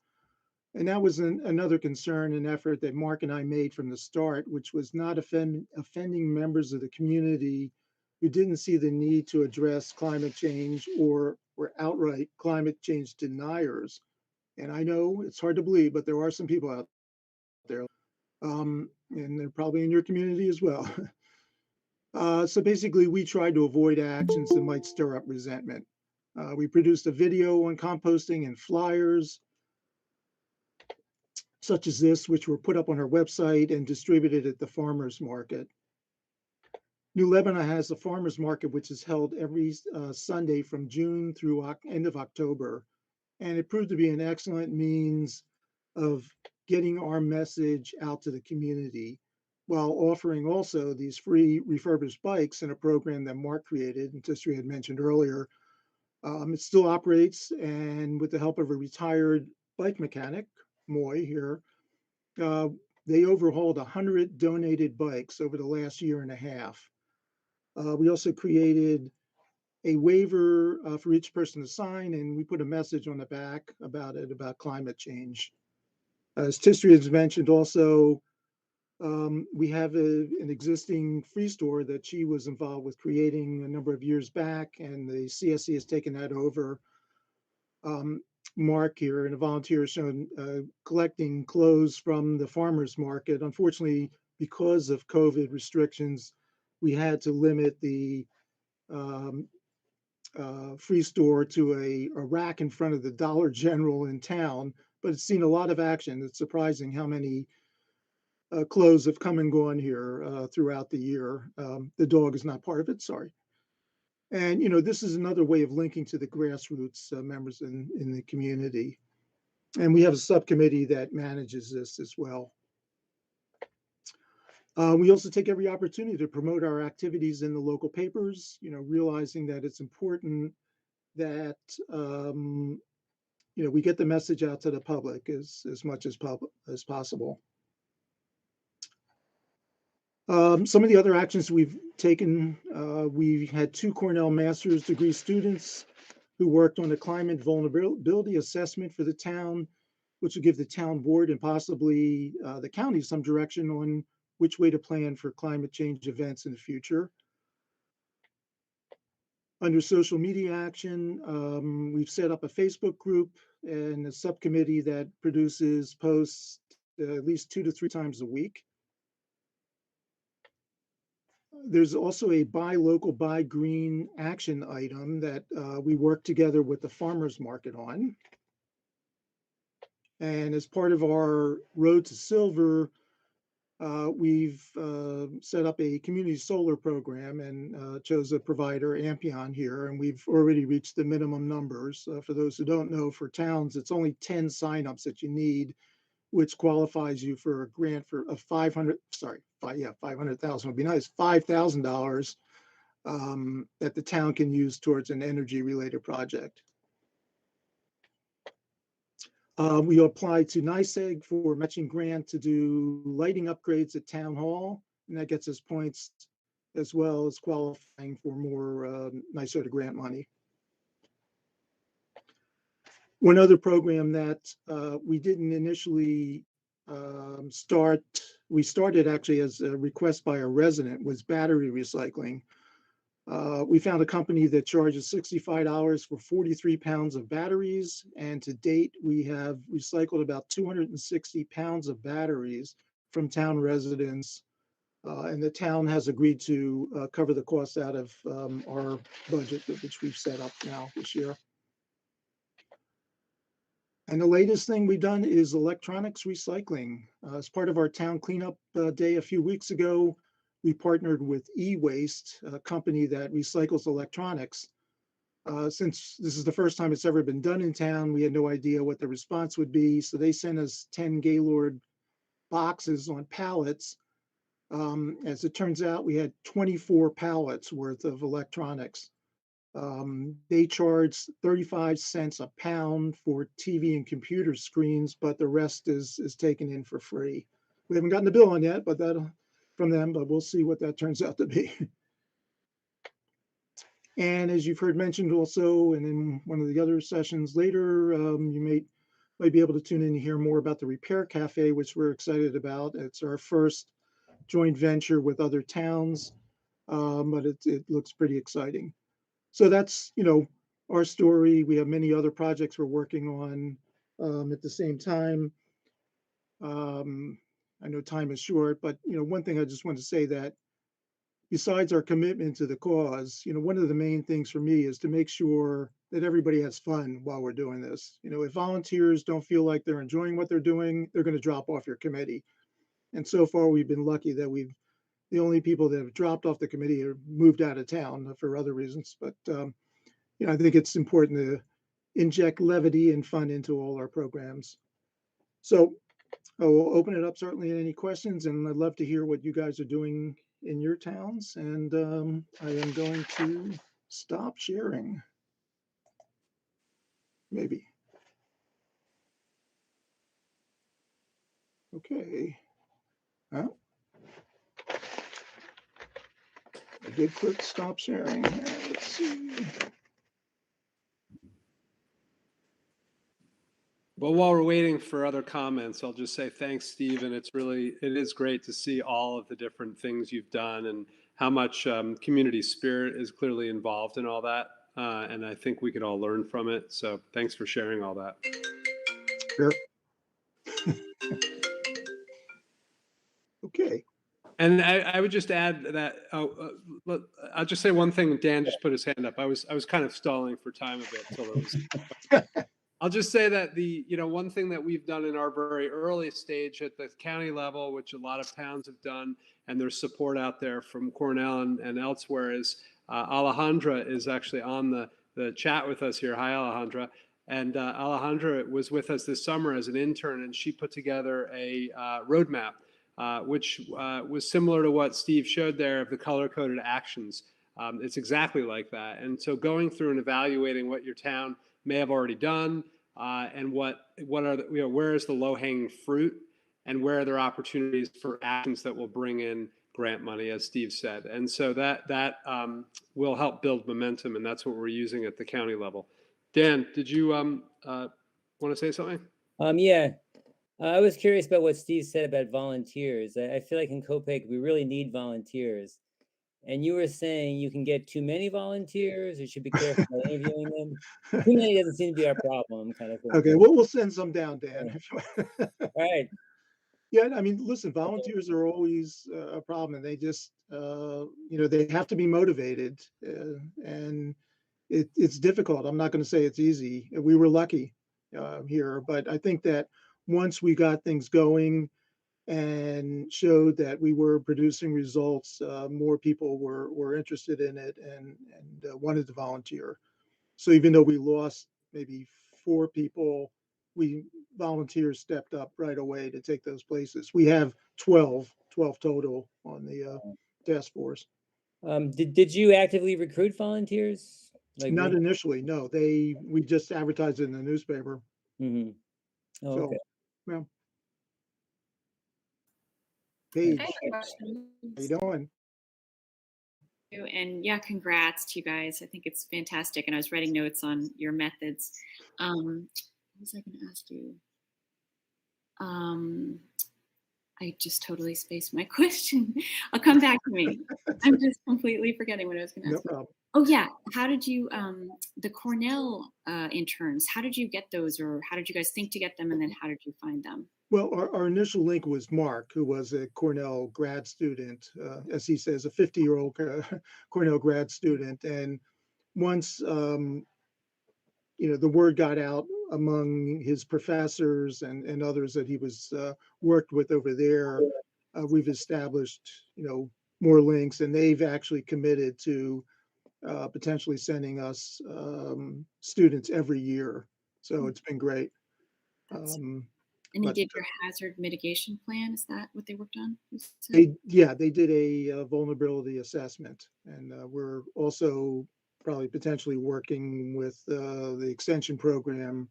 And that was another concern and effort that Mark and I made from the start, which was not offending members of the community who didn't see the need to address climate change or were outright climate change deniers. And I know it's hard to believe, but there are some people out there, and they're probably in your community as well. So basically, we tried to avoid actions that might stir up resentment. We produced a video on composting and flyers such as this, which were put up on our website and distributed at the farmers market. New Lebanon has a farmers market, which is held every Sunday from June through end of October. And it proved to be an excellent means of getting our message out to the community while offering also these free refurbished bikes in a program that Mark created and Tistri had mentioned earlier. It still operates, and with the help of a retired bike mechanic, Moy here, they overhauled 100 donated bikes over the last year and a half. We also created a waiver for each person to sign, and we put a message on the back about climate change. As Tistri has mentioned also, we have an existing free store that she was involved with creating a number of years back, and the CSC has taken that over. Mark here and a volunteer has shown collecting clothes from the farmers market. Unfortunately, because of COVID restrictions, we had to limit the free store to a rack in front of the Dollar General in town, but it's seen a lot of action. It's surprising how many clothes have come and gone here throughout the year. The dog is not part of it, sorry. And, this is another way of linking to the grassroots members in the community. And we have a subcommittee that manages this as well. We also take every opportunity to promote our activities in the local papers, realizing that it's important that, we get the message out to the public as much as possible. Some of the other actions we've taken, we had 2 Cornell master's degree students who worked on a climate vulnerability assessment for the town, which will give the town board and possibly the county some direction on which way to plan for climate change events in the future. Under social media action, we've set up a Facebook group and a subcommittee that produces posts at least 2 to 3 times a week. There's also a buy local, buy green action item that we work together with the farmers market on. And as part of our Road to Silver, we've set up a community solar program and chose a provider, Ampion, here, and we've already reached the minimum numbers. For those who don't know, for towns, it's only 10 signups that you need, which qualifies you for a grant for a 500,000 would be nice, $5,000 that the town can use towards an energy-related project. We applied to Nyserda for matching grant to do lighting upgrades at Town Hall, and that gets us points as well as qualifying for more Nyserda grant money. One other program that we didn't initially start, we started actually as a request by a resident, was battery recycling. We found a company that charges $65 for 43 pounds of batteries. And to date, we have recycled about 260 pounds of batteries from town residents. And the town has agreed to cover the cost out of our budget, which we've set up now this year. And the latest thing we've done is electronics recycling. As part of our town cleanup day a few weeks ago, we partnered with e-waste, a company that recycles electronics. Since this is the first time it's ever been done in town, we had no idea what the response would be. So they sent us 10 Gaylord boxes on pallets. As it turns out, we had 24 pallets worth of electronics. They charge 35 cents a pound for TV and computer screens, but the rest is taken in for free. We haven't gotten the bill on yet, but that'll from them, but we'll see what that turns out to be. And as you've heard mentioned also, and in one of the other sessions later, you might be able to tune in to hear more about the Repair Cafe, which we're excited about. It's our first joint venture with other towns, but it looks pretty exciting. So that's, our story. We have many other projects we're working on at the same time. I know time is short, but one thing I just want to say that besides our commitment to the cause, one of the main things for me is to make sure that everybody has fun while we're doing this. If volunteers don't feel like they're enjoying what they're doing, they're going to drop off your committee. And so far, we've been lucky that the only people that have dropped off the committee have moved out of town for other reasons. But I think it's important to inject levity and fun into all our programs. So I will open it up certainly to any questions, and I'd love to hear what you guys are doing in your towns. And I am going to stop sharing. Maybe. Okay. Well, I did click stop sharing. Let's see. Well, while we're waiting for other comments, I'll just say thanks, Steve. And it is great to see all of the different things you've done and how much community spirit is clearly involved in all that. And I think we could all learn from it. So thanks for sharing all that. Sure. Okay. And I would just add that I'll just say one thing. Dan just put his hand up. I was kind of stalling for time a bit until it was. I'll just say that one thing that we've done in our very early stage at the county level, which a lot of towns have done, and there's support out there from Cornell and elsewhere, is Alejandra is actually on the chat with us here. Hi, Alejandra. And Alejandra was with us this summer as an intern, and she put together a roadmap, which was similar to what Steve showed there of the color-coded actions. It's exactly like that. And so going through and evaluating what your town may have already done, and what are where is the low-hanging fruit, and where are there opportunities for actions that will bring in grant money, as Steve said. And so that will help build momentum, and that's what we're using at the county level. Dan, did you want to say something? Yeah. I was curious about what Steve said about volunteers. I feel like in Copeg, we really need volunteers. And you were saying you can get too many volunteers, or should be careful about interviewing them. Too many doesn't seem to be our problem, kind of thing. Okay, well, we'll send some down, Dan. All right. Yeah, I mean, listen, volunteers are always a problem, and they just, they have to be motivated, and it's difficult. I'm not going to say it's easy. We were lucky here, but I think that once we got things going and showed that we were producing results, more people were interested in it and wanted to volunteer. So even though we lost maybe 4 people, we volunteers stepped up right away to take those places. We have 12 total on the task force. Did you actively recruit volunteers? Like Not initially, no. We just advertised it in the newspaper. Mm-hmm. Oh, So, okay. yeah. Paige, Okay. how you doing? And yeah, congrats to you guys. I think it's fantastic. And I was writing notes on your methods. What was I going to ask you? I just totally spaced my question. I'll come back to me. I'm just completely forgetting what I was going to No ask. problem. Oh yeah, how did you the Cornell interns? How did you get those, or how did you guys think to get them, and then how did you find them? Well, our initial link was Mark, who was a Cornell grad student, as he says, a 50-year-old Cornell grad student. And once, the word got out among his professors and others that he was worked with over there, we've established, more links, and they've actually committed to potentially sending us students every year. So it's been great. And you But did your hazard mitigation plan? Is that what they worked on? they did a vulnerability assessment, and we're also probably potentially working with the extension program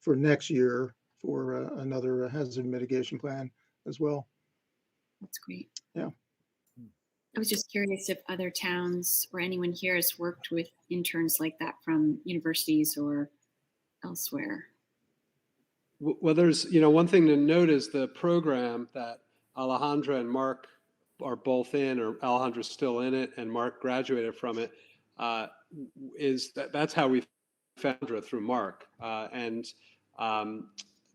for next year for another hazard mitigation plan as well. That's great. Yeah. I was just curious if other towns or anyone here has worked with interns like that from universities or elsewhere. Well, there's, one thing to note is the program that Alejandra and Mark are both in, or Alejandra's still in it, and Mark graduated from it. That's how we found her, through Mark. And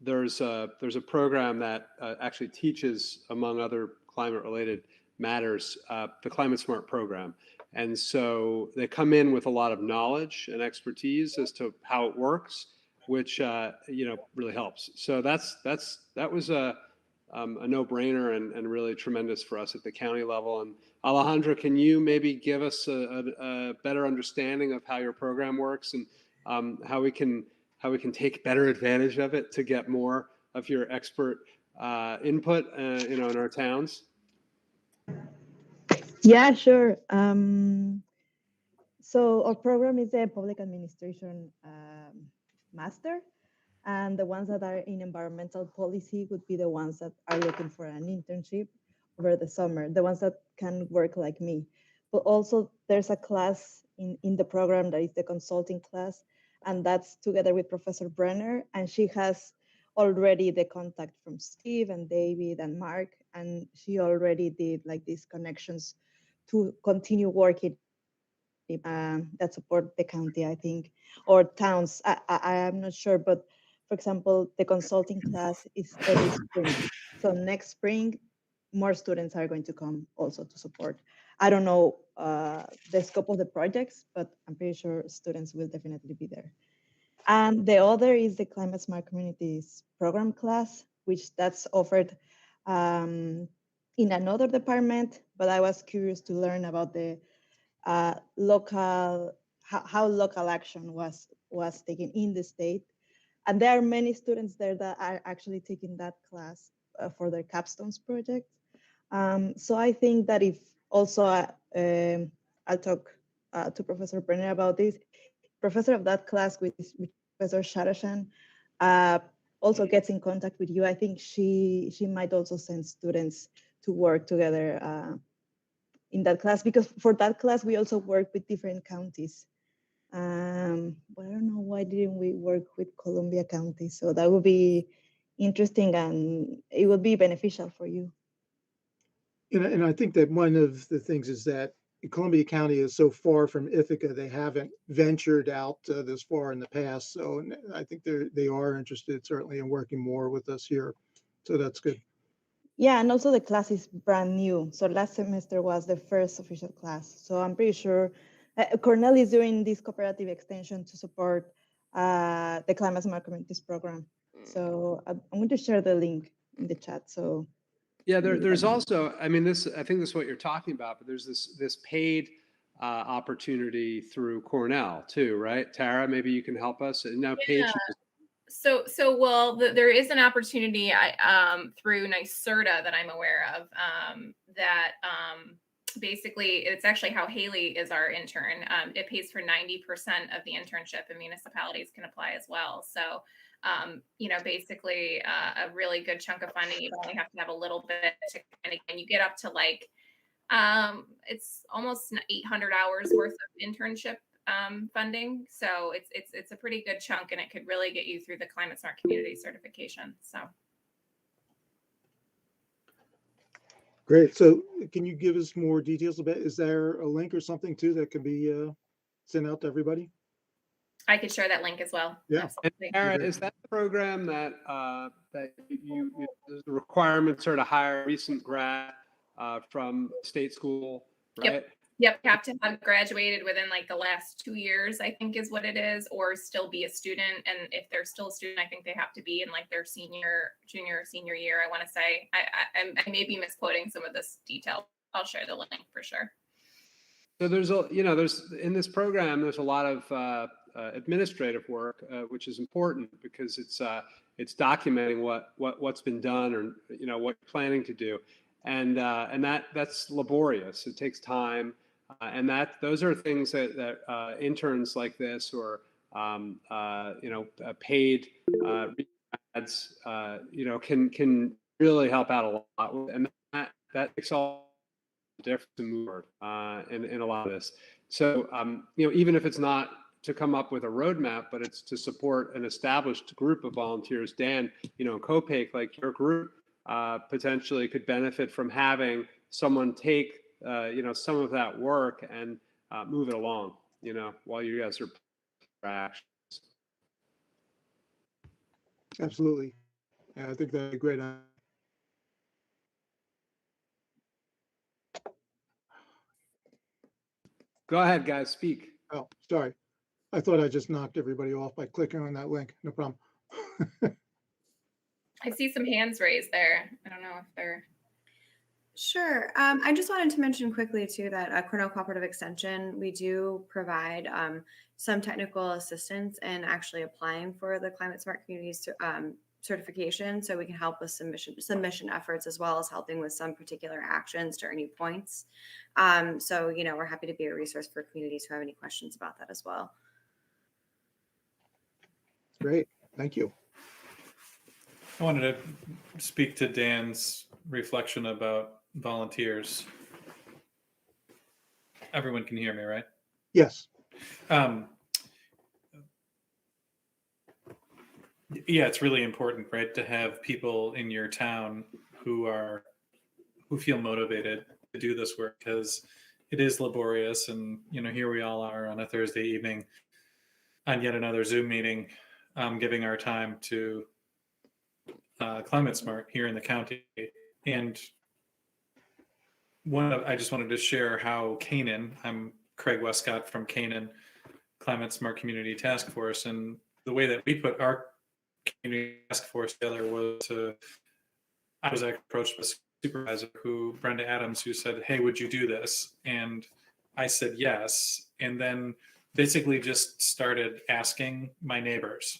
there's a program that actually teaches, among other climate-related matters, the Climate Smart program. And so they come in with a lot of knowledge and expertise as to how it works, which really helps. So that was a no-brainer and really tremendous for us at the county level. And Alejandra, can you maybe give us a better understanding of how your program works and how we can take better advantage of it to get more of your expert input, in our towns? Yeah, sure. So our program is a public administration master, and the ones that are in environmental policy would be the ones that are looking for an internship over the summer, the ones that can work like me. But also there's a class in the program that is the consulting class, and that's together with Professor Brenner, and she has already the contact from Steve and David and Mark, and she already did like these connections to continue working that support the county, I think, or towns. I am not sure, but for example, the consulting class is every spring. So next spring, more students are going to come also to support. I don't know the scope of the projects, but I'm pretty sure students will definitely be there. And the other is the Climate Smart Communities program class, which that's offered in another department, but I was curious to learn about the local, how local action was taken in the state. And there are many students there that are actually taking that class for their capstones project. So I think that if also, I'll talk to Professor Brenner about this, professor of that class, with Professor Sharashan, also gets in contact with you. I think she might also send students to work together in that class, because for that class we also work with different counties. But I don't know why didn't we work with Columbia County. So that would be interesting, and it would be beneficial for you. And I think that one of the things is that Columbia County is so far from Ithaca, they haven't ventured out this far in the past. So I think they are interested certainly in working more with us here So that's good. Yeah, and also the class is brand new. So last semester was the first official class. So I'm pretty sure Cornell is doing this cooperative extension to support the Climate Smart Communities program. So I'm going to share the link in the chat. So Yeah, maybe there's that- also, I mean, I think this is what you're talking about, but there's this paid opportunity through Cornell too, right? Tara, maybe you can help us. And now Paige, Well, there is an opportunity through Nyserda that I'm aware of that basically it's actually how Haley is our intern. It pays for 90% of the internship, and municipalities can apply as well. So, basically a really good chunk of funding. You only have to have a little bit to kind of, and you get up to like, it's almost 800 hours worth of internship funding. So it's a pretty good chunk, and it could really get you through the Climate Smart Community certification. So. Great. So can you give us more details about, is there a link or something too that can be sent out to everybody? I could share that link as well. Yeah. Absolutely. and Tara, is that the program that the requirements are to hire a recent grad from state school, right? Yep. You have to have graduated within like the last 2 years, I think is what it is, or still be a student. And if they're still a student, I think they have to be in like their junior or senior year. I want to say, I may be misquoting some of this detail. I'll share the link for sure. So there's in this program, there's a lot of administrative work, which is important because it's documenting what's been done, or what you're planning to do, and that's laborious. It takes time, and those are things that interns like this, or paid ads, can really help out a lot, and that makes all the difference to move forward in a lot of this. So even if it's not to come up with a roadmap, but it's to support an established group of volunteers. Dan, COPAIC, like your group, potentially could benefit from having someone take, some of that work and move it along, while you guys are actions. Absolutely. Yeah, I think that's a great idea. Go ahead, guys, speak. Oh, sorry. I thought I just knocked everybody off by clicking on that link. No problem. I see some hands raised there. I don't know if they're. Sure. I just wanted to mention quickly too that Cornell Cooperative Extension, we do provide some technical assistance in actually applying for the Climate Smart Communities certification. So we can help with submission efforts, as well as helping with some particular actions to earn you points. So, we're happy to be a resource for communities who have any questions about that as well. Great. Thank you. I wanted to speak to Dan's reflection about volunteers. Everyone can hear me, right? Yes. Yeah, it's really important, right, to have people in your town who feel motivated to do this work, because it is laborious. And here we all are on a Thursday evening on yet another Zoom meeting, giving our time to Climate Smart here in the county. And I just wanted to share how Canaan, I'm Craig Westcott from Canaan Climate Smart Community Task Force, and the way that we put our community task force together was I was approached by a supervisor, Brenda Adams, who said, "Hey, would you do this?" And I said yes, and then basically just started asking my neighbors,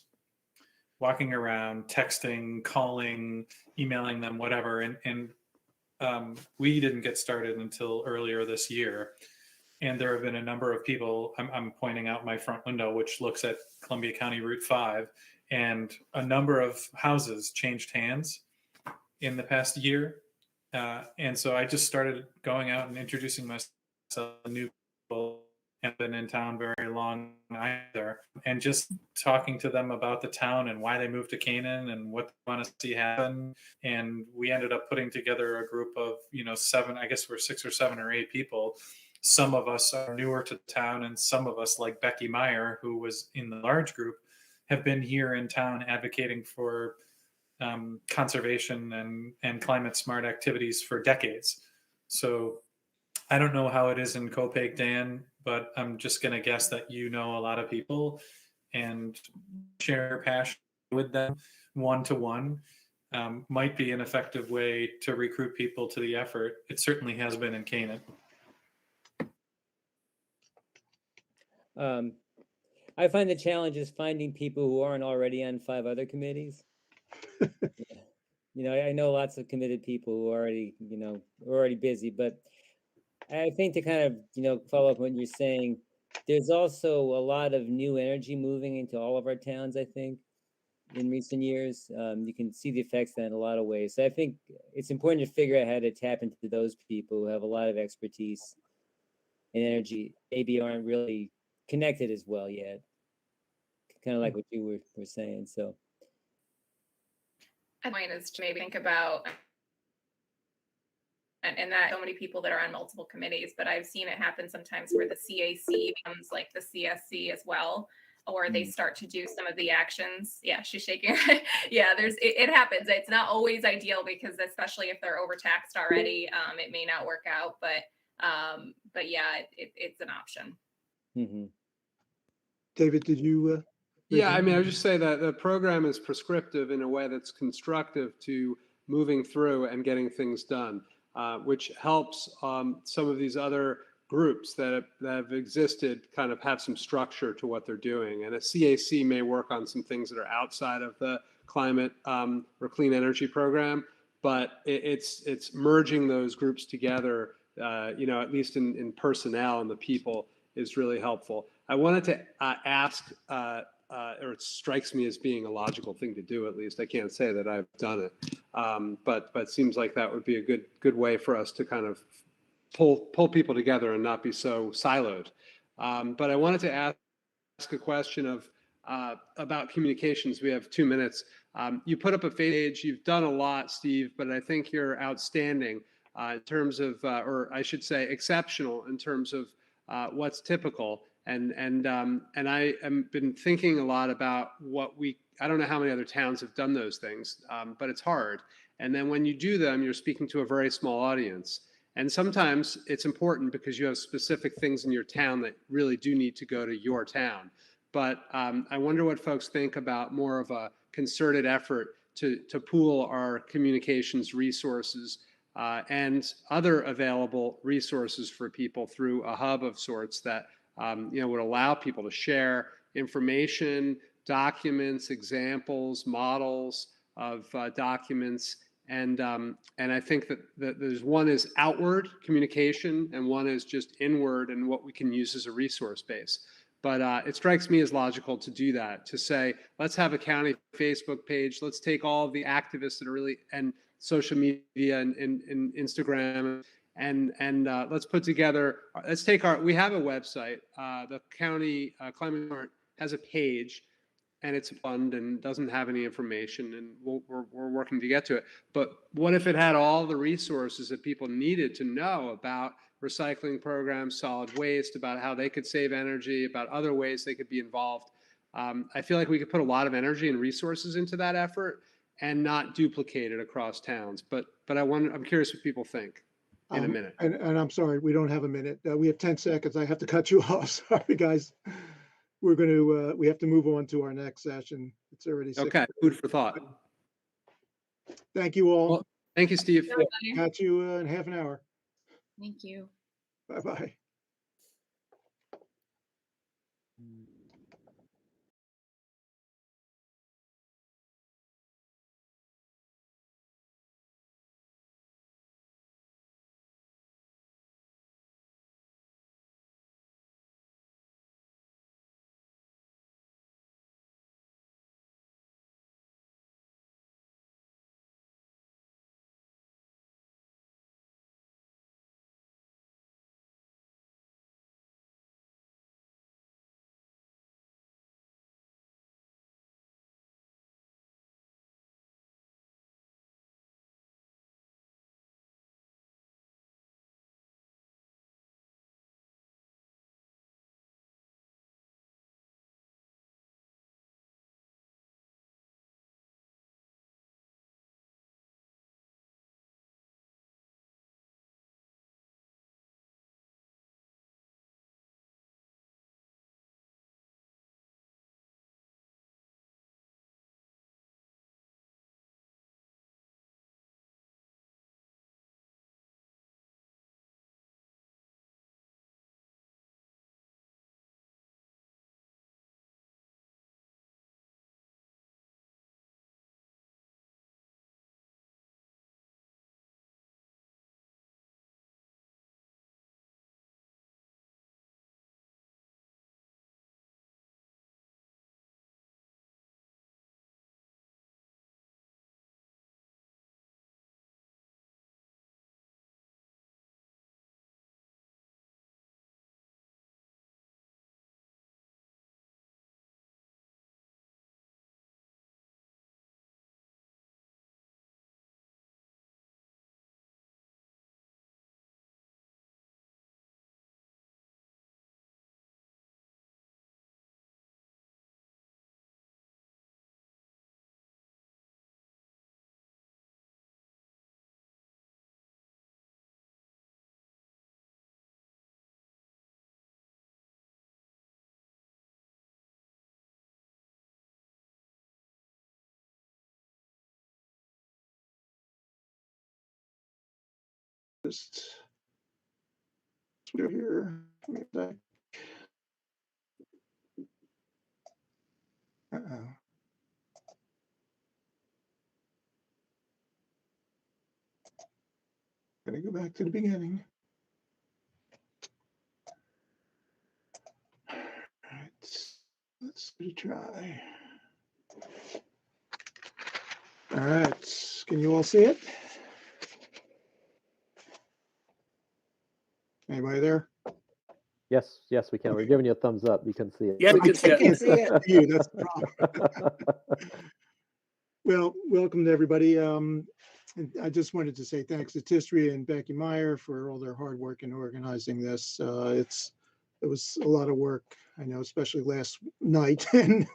walking around, texting, calling, emailing them, whatever. And we didn't get started until earlier this year. And there have been a number of people, I'm pointing out my front window, which looks at Columbia County Route 5, and a number of houses changed hands in the past year. And so I just started going out and introducing myself to new people. Haven't been in town very long either, and just talking to them about the town and why they moved to Canaan and what they want to see happen. And we ended up putting together a group of 7, I guess we're 6 or 7 or 8 people. Some of us are newer to the town, and some of us, like Becky Meyer, who was in the large group, have been here in town advocating for conservation and climate smart activities for decades. So I don't know how it is in Copac, Dan, but I'm just going to guess that you know a lot of people and share passion with them one-to-one might be an effective way to recruit people to the effort. It certainly has been in Canaan. I find the challenge is finding people who aren't already on 5 other committees. I know lots of committed people who are already busy, but I think to kind of, follow up on what you're saying, there's also a lot of new energy moving into all of our towns, I think, in recent years. You can see the effects of that in a lot of ways. So I think it's important to figure out how to tap into those people who have a lot of expertise and energy, maybe aren't really connected as well yet. Kind of like what you were saying. So my point is to maybe think about, and that so many people that are on multiple committees, but I've seen it happen sometimes where the CAC becomes like the CSC as well, or they start to do some of the actions. Yeah, she's shaking. Yeah, it happens. It's not always ideal because especially if they're overtaxed already, it may not work out. But yeah, it's an option. Mm-hmm. David, did you? Yeah, I mean, I would just say that the program is prescriptive in a way that's constructive to moving through and getting things done, which helps some of these other groups that have existed kind of have some structure to what they're doing. And a CAC may work on some things that are outside of the climate or clean energy program, but it's merging those groups together, at least in personnel and the people is really helpful. I wanted to ask, or it strikes me as being a logical thing to do, at least. I can't say that I've done it, but it seems like that would be a good way for us to kind of pull people together and not be so siloed. But I wanted to ask a question about communications. We have 2 minutes. You put up a page. You've done a lot, Steve, but I think you're outstanding in terms of, or I should say, exceptional in terms of what's typical. And I have been thinking a lot about I don't know how many other towns have done those things, but it's hard. And then when you do them, you're speaking to a very small audience. And sometimes it's important because you have specific things in your town that really do need to go to your town. But I wonder what folks think about more of a concerted effort to pool our communications resources and other available resources for people through a hub of sorts that would allow people to share information, documents, examples, models of documents. And I think that there's one is outward communication and one is just inward and what we can use as a resource base. But it strikes me as logical to do that, to say, let's have a county Facebook page. Let's take all of the activists that are really, and social media and Instagram, and let's put together, we have a website. The county climate smart has a page, and it's a fund and doesn't have any information, and we're working to get to it. But what if it had all the resources that people needed to know about recycling programs, solid waste, about how they could save energy, about other ways they could be involved? I feel like we could put a lot of energy and resources into that effort and not duplicate it across towns. But I'm curious what people think in a minute. And I'm sorry, we don't have a minute. We have 10 seconds. I have to cut you off. Sorry, guys. We have to move on to our next session. It's already 6. Okay, food for thought. Thank you all. Well, thank you, Steve. Catch you in half an hour. Thank you. Bye-bye. just here. Uh-oh. Gotta go back to the beginning. All right, let's try. All right, can you all see it? Anybody there? Yes, yes, we can. We're giving you a thumbs up. You can see it. Yes, we can see it. You, that's the problem. Well, welcome to everybody. And I just wanted to say thanks to Tistria and Becky Meyer for all their hard work in organizing this. It was a lot of work, I know, especially last night, and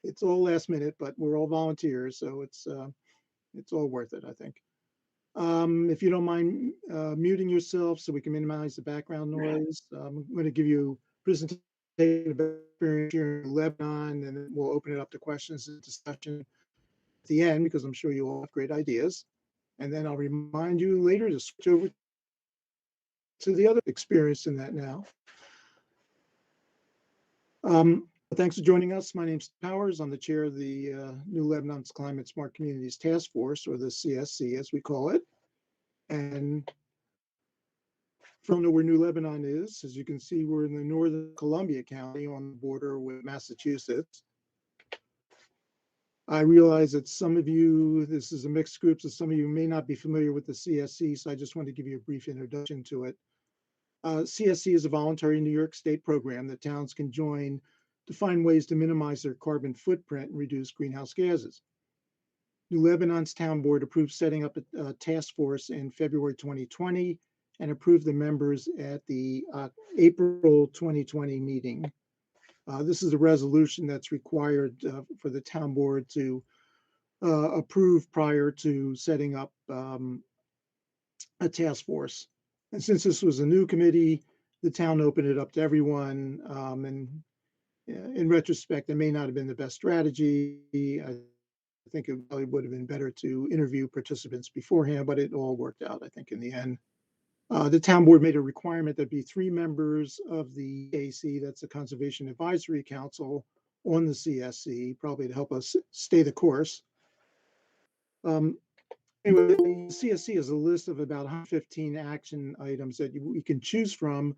it's all last minute, but we're all volunteers, so it's all worth it, I think. If you don't mind muting yourself so we can minimize the background noise, I'm going to give you a presentation about experience here in Lebanon, and then we'll open it up to questions and discussion at the end, because I'm sure you all have great ideas. And then I'll remind you later to switch over to the other experience in that now. Thanks for joining us. My name's Powers. I'm the chair of the New Lebanon's Climate Smart Communities Task Force, or the CSC as we call it. And from where New Lebanon is, as you can see, we're in the northern Columbia County on the border with Massachusetts. I realize that some of you, this is a mixed group, so some of you may not be familiar with the CSC, so I just want to give you a brief introduction to it. CSC is a voluntary New York State program that towns can join to find ways to minimize their carbon footprint and reduce greenhouse gases. New Lebanon's town board approved setting up a task force in February 2020 and approved the members at the April 2020 meeting. This is a resolution that's required for the town board to approve prior to setting up a task force. And since this was a new committee, the town opened it up to everyone. And in retrospect, it may not have been the best strategy. I think it probably would have been better to interview participants beforehand, but it all worked out, I think, in the end. The town board made a requirement that be 3 members of the AC, that's the Conservation Advisory Council, on the CSC, probably to help us stay the course. Anyway, the CSC is a list of about 115 action items that we can choose from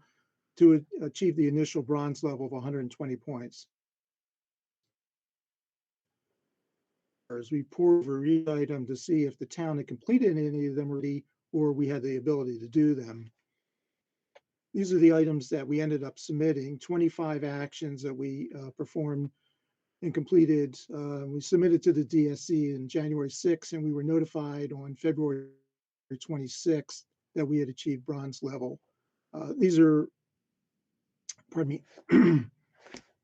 to achieve the initial bronze level of 120 points. As we pour over each item to see if the town had completed any of them already, or we had the ability to do them. These are the items that we ended up submitting, 25 actions that we performed and completed. We submitted to the DSC in January 6th, and we were notified on February 26th that we had achieved bronze level. These are, pardon me,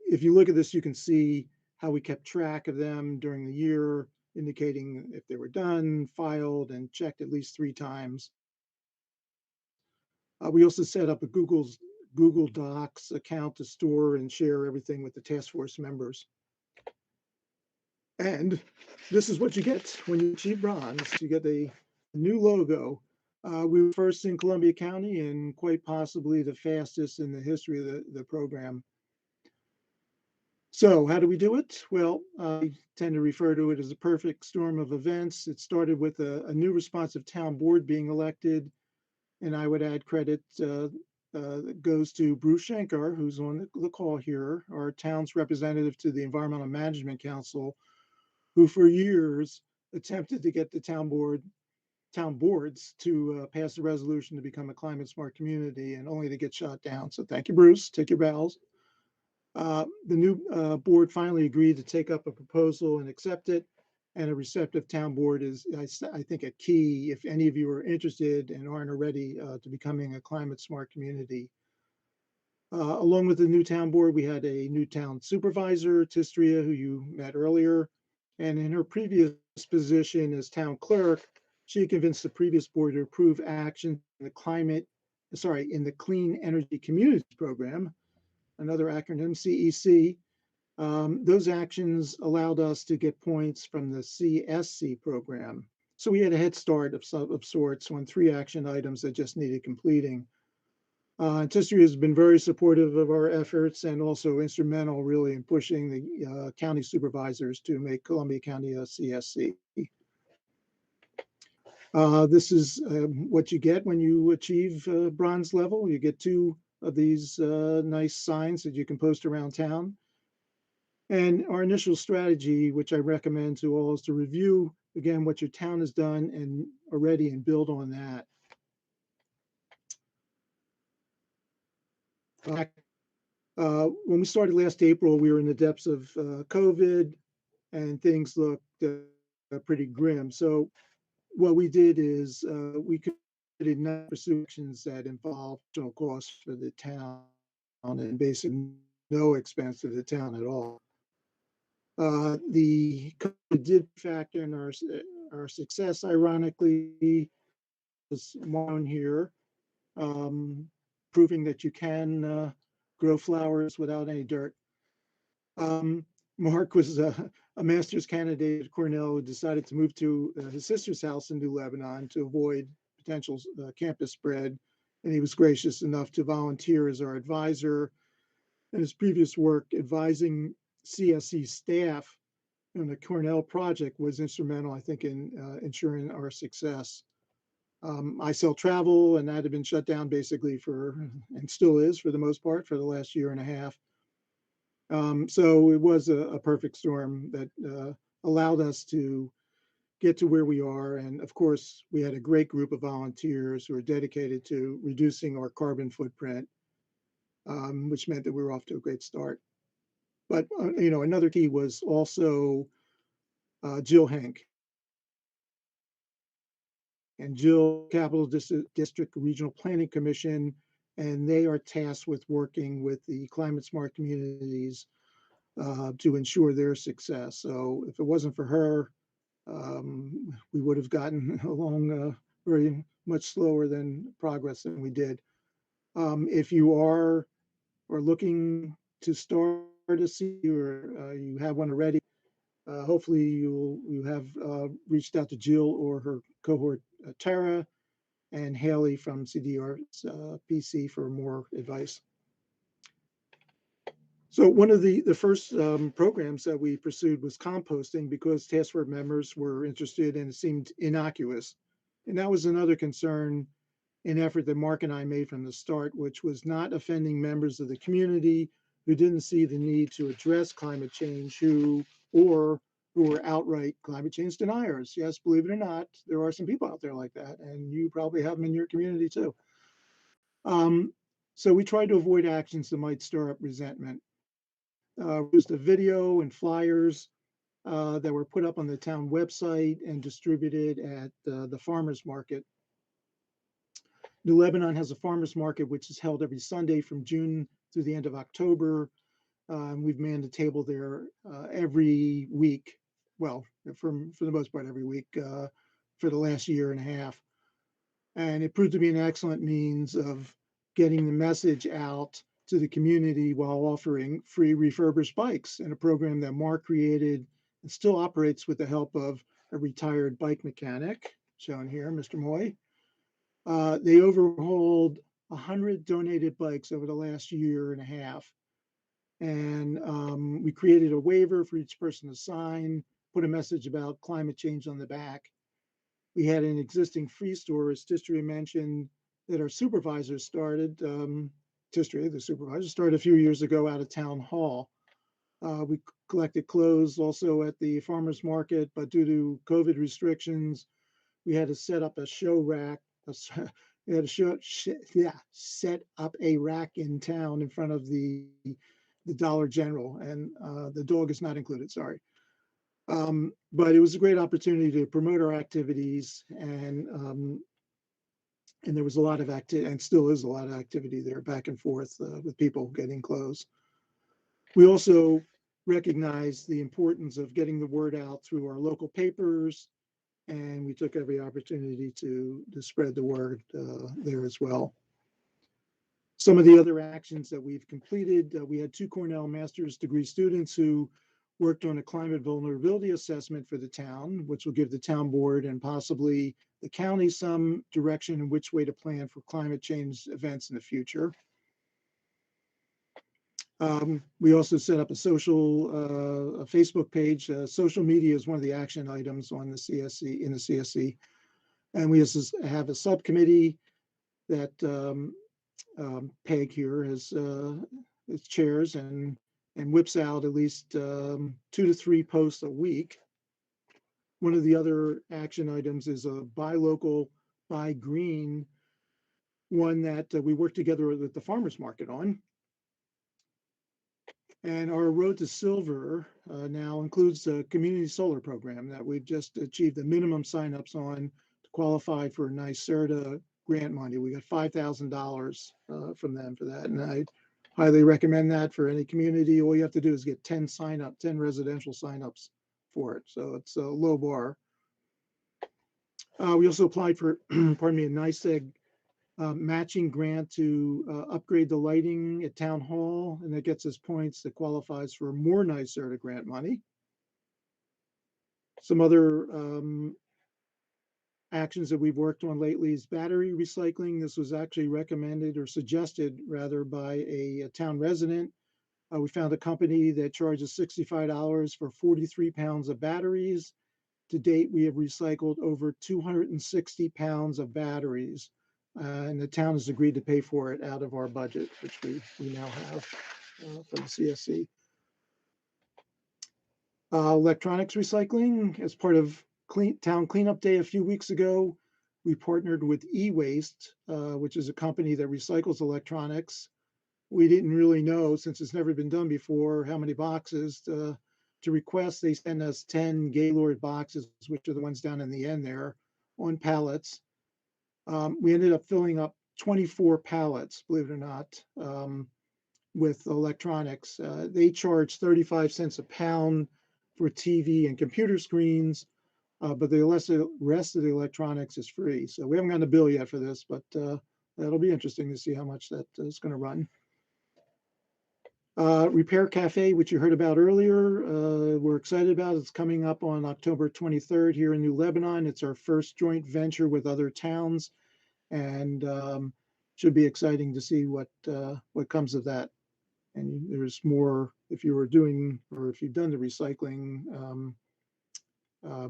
if you look at this, you can see how we kept track of them during the year, indicating if they were done, filed, and checked at least 3 times. We also set up a Google Docs account to store and share everything with the task force members. And this is what you get when you achieve bronze. You get a new logo. We were first in Columbia County and quite possibly the fastest in the history of the program. So how do we do it? Well, I tend to refer to it as a perfect storm of events. It started with a new responsive town board being elected. And I would add credit that goes to Bruce Shankar, who's on the call here, our town's representative to the Environmental Management Council, who for years attempted to get the town boards to pass a resolution to become a climate smart community, and only to get shot down. So thank you, Bruce. Take your bows. The new board finally agreed to take up a proposal and accept it. And a receptive town board is, I think, a key if any of you are interested and aren't already to becoming a climate smart community. Along with the new town board, we had a new town supervisor, Tistria, who you met earlier. And in her previous position as town clerk, she convinced the previous board to approve action in the Clean Energy Communities Program, another acronym, CEC. Those actions allowed us to get points from the Csc program. So we had a head start of sorts on 3 action items that just needed completing. Tisserie has been very supportive of our efforts and also instrumental really in pushing the county supervisors to make Columbia County a CSC. This is what you get when you achieve bronze level. You get 2 of these nice signs that you can post around town. And our initial strategy, which I recommend to all, is to review again what your town has done and already and build on that. When we started last April, we were in the depths of COVID and things looked pretty grim. So what we did is we created 9 actions that involved additional costs for the town and basically no expense to the town at all. The COVID did factor in our success, ironically, was shown here, proving that you can grow flowers without any dirt. Mark was a master's candidate at Cornell who decided to move to his sister's house in New Lebanon to avoid potential campus spread. And he was gracious enough to volunteer as our advisor. And his previous work advising CSC staff on the Cornell project was instrumental, I think, in ensuring our success. I sell travel, and that had been shut down basically and still is for the most part, for the last year and a half. So it was a perfect storm that allowed us to get to where we are. And of course, we had a great group of volunteers who are dedicated to reducing our carbon footprint, which meant that we were off to a great start. But, another key was also Jill Henk. And Jill, Capital District Regional Planning Commission, and they are tasked with working with the climate smart communities to ensure their success. So if it wasn't for her, we would have gotten along very much slower than progress than we did. If you are looking to start a C or you have one already, hopefully you have reached out to Jill or her cohort Tara and Haley from CDR's PC for more advice. So one of the first programs that we pursued was composting because task force members were interested and it seemed innocuous. And that was another concern, an effort that Mark and I made from the start, which was not offending members of the community who didn't see the need to address climate change, who were outright climate change deniers. Yes, believe it or not, there are some people out there like that, and you probably have them in your community too. So we tried to avoid actions that might stir up resentment. Used a video and flyers that were put up on the town website and distributed at the farmers market. New Lebanon has a farmers market which is held every Sunday from June through the end of October. We've manned a table there every week. Well, for the most part, every week for the last year and a half. And it proved to be an excellent means of getting the message out to the community while offering free refurbished bikes in a program that Mark created and still operates with the help of a retired bike mechanic, shown here, Mr. Moy. They overhauled 100 donated bikes over the last year and a half. And we created a waiver for each person to sign, put a message about climate change on the back. We had an existing free store, as Tisserie mentioned, that our supervisors started. Tisserie, the supervisor, started a few years ago out of town hall. We collected clothes also at the farmers market, but due to COVID restrictions, we had to set up a show rack. We had to set up a rack in town in front of the Dollar General, and the dog is not included, sorry. But it was a great opportunity to promote our activities, and there was a lot of activity, and still is a lot of activity there, back and forth with people getting clothes. We also recognize the importance of getting the word out through our local papers, and we took every opportunity to spread the word there as well. Some of the other actions that we've completed, we had 2 Cornell master's degree students who worked on a climate vulnerability assessment for the town, which will give the town board and possibly the county some direction in which way to plan for climate change events in the future. We also set up a a Facebook page. Social media is one of the action items on the CSC, in the CSC. And we have a subcommittee that Peg here is chairs and whips out at least 2 to 3 posts a week. One of the other action items is a buy local, buy green, one that we work together with the farmers market on. And our Road to Silver now includes a community solar program that we've just achieved the minimum signups on to qualify for Nyserda grant money. We got $5,000 from them for that. And I highly recommend that for any community. All you have to do is get 10 residential signups for it. So it's a low bar. We also applied for, pardon me, a NYSEG matching grant to upgrade the lighting at Town Hall, and that gets us points that qualifies for more Nyserda grant money. Some other actions that we've worked on lately is battery recycling. This was actually recommended or suggested rather by a town resident. We found a company that charges $65 for 43 pounds of batteries. To date, we have recycled over 260 pounds of batteries. And the town has agreed to pay for it out of our budget, which we now have from the CSC. Electronics recycling, as part of Town Cleanup Day a few weeks ago, we partnered with E-Waste, which is a company that recycles electronics. We didn't really know, since it's never been done before, how many boxes to request. They send us 10 Gaylord boxes, which are the ones down in the end there, on pallets. We ended up filling up 24 pallets, believe it or not, with electronics. They charge 35 cents a pound for TV and computer screens, but the rest of the electronics is free. So we haven't gotten a bill yet for this, but that'll be interesting to see how much that is going to run. Repair Cafe, which you heard about earlier, we're excited about. It's coming up on October 23rd here in New Lebanon. It's our first joint venture with other towns, and should be exciting to see what comes of that. And there's more if you were doing, or if you've done the recycling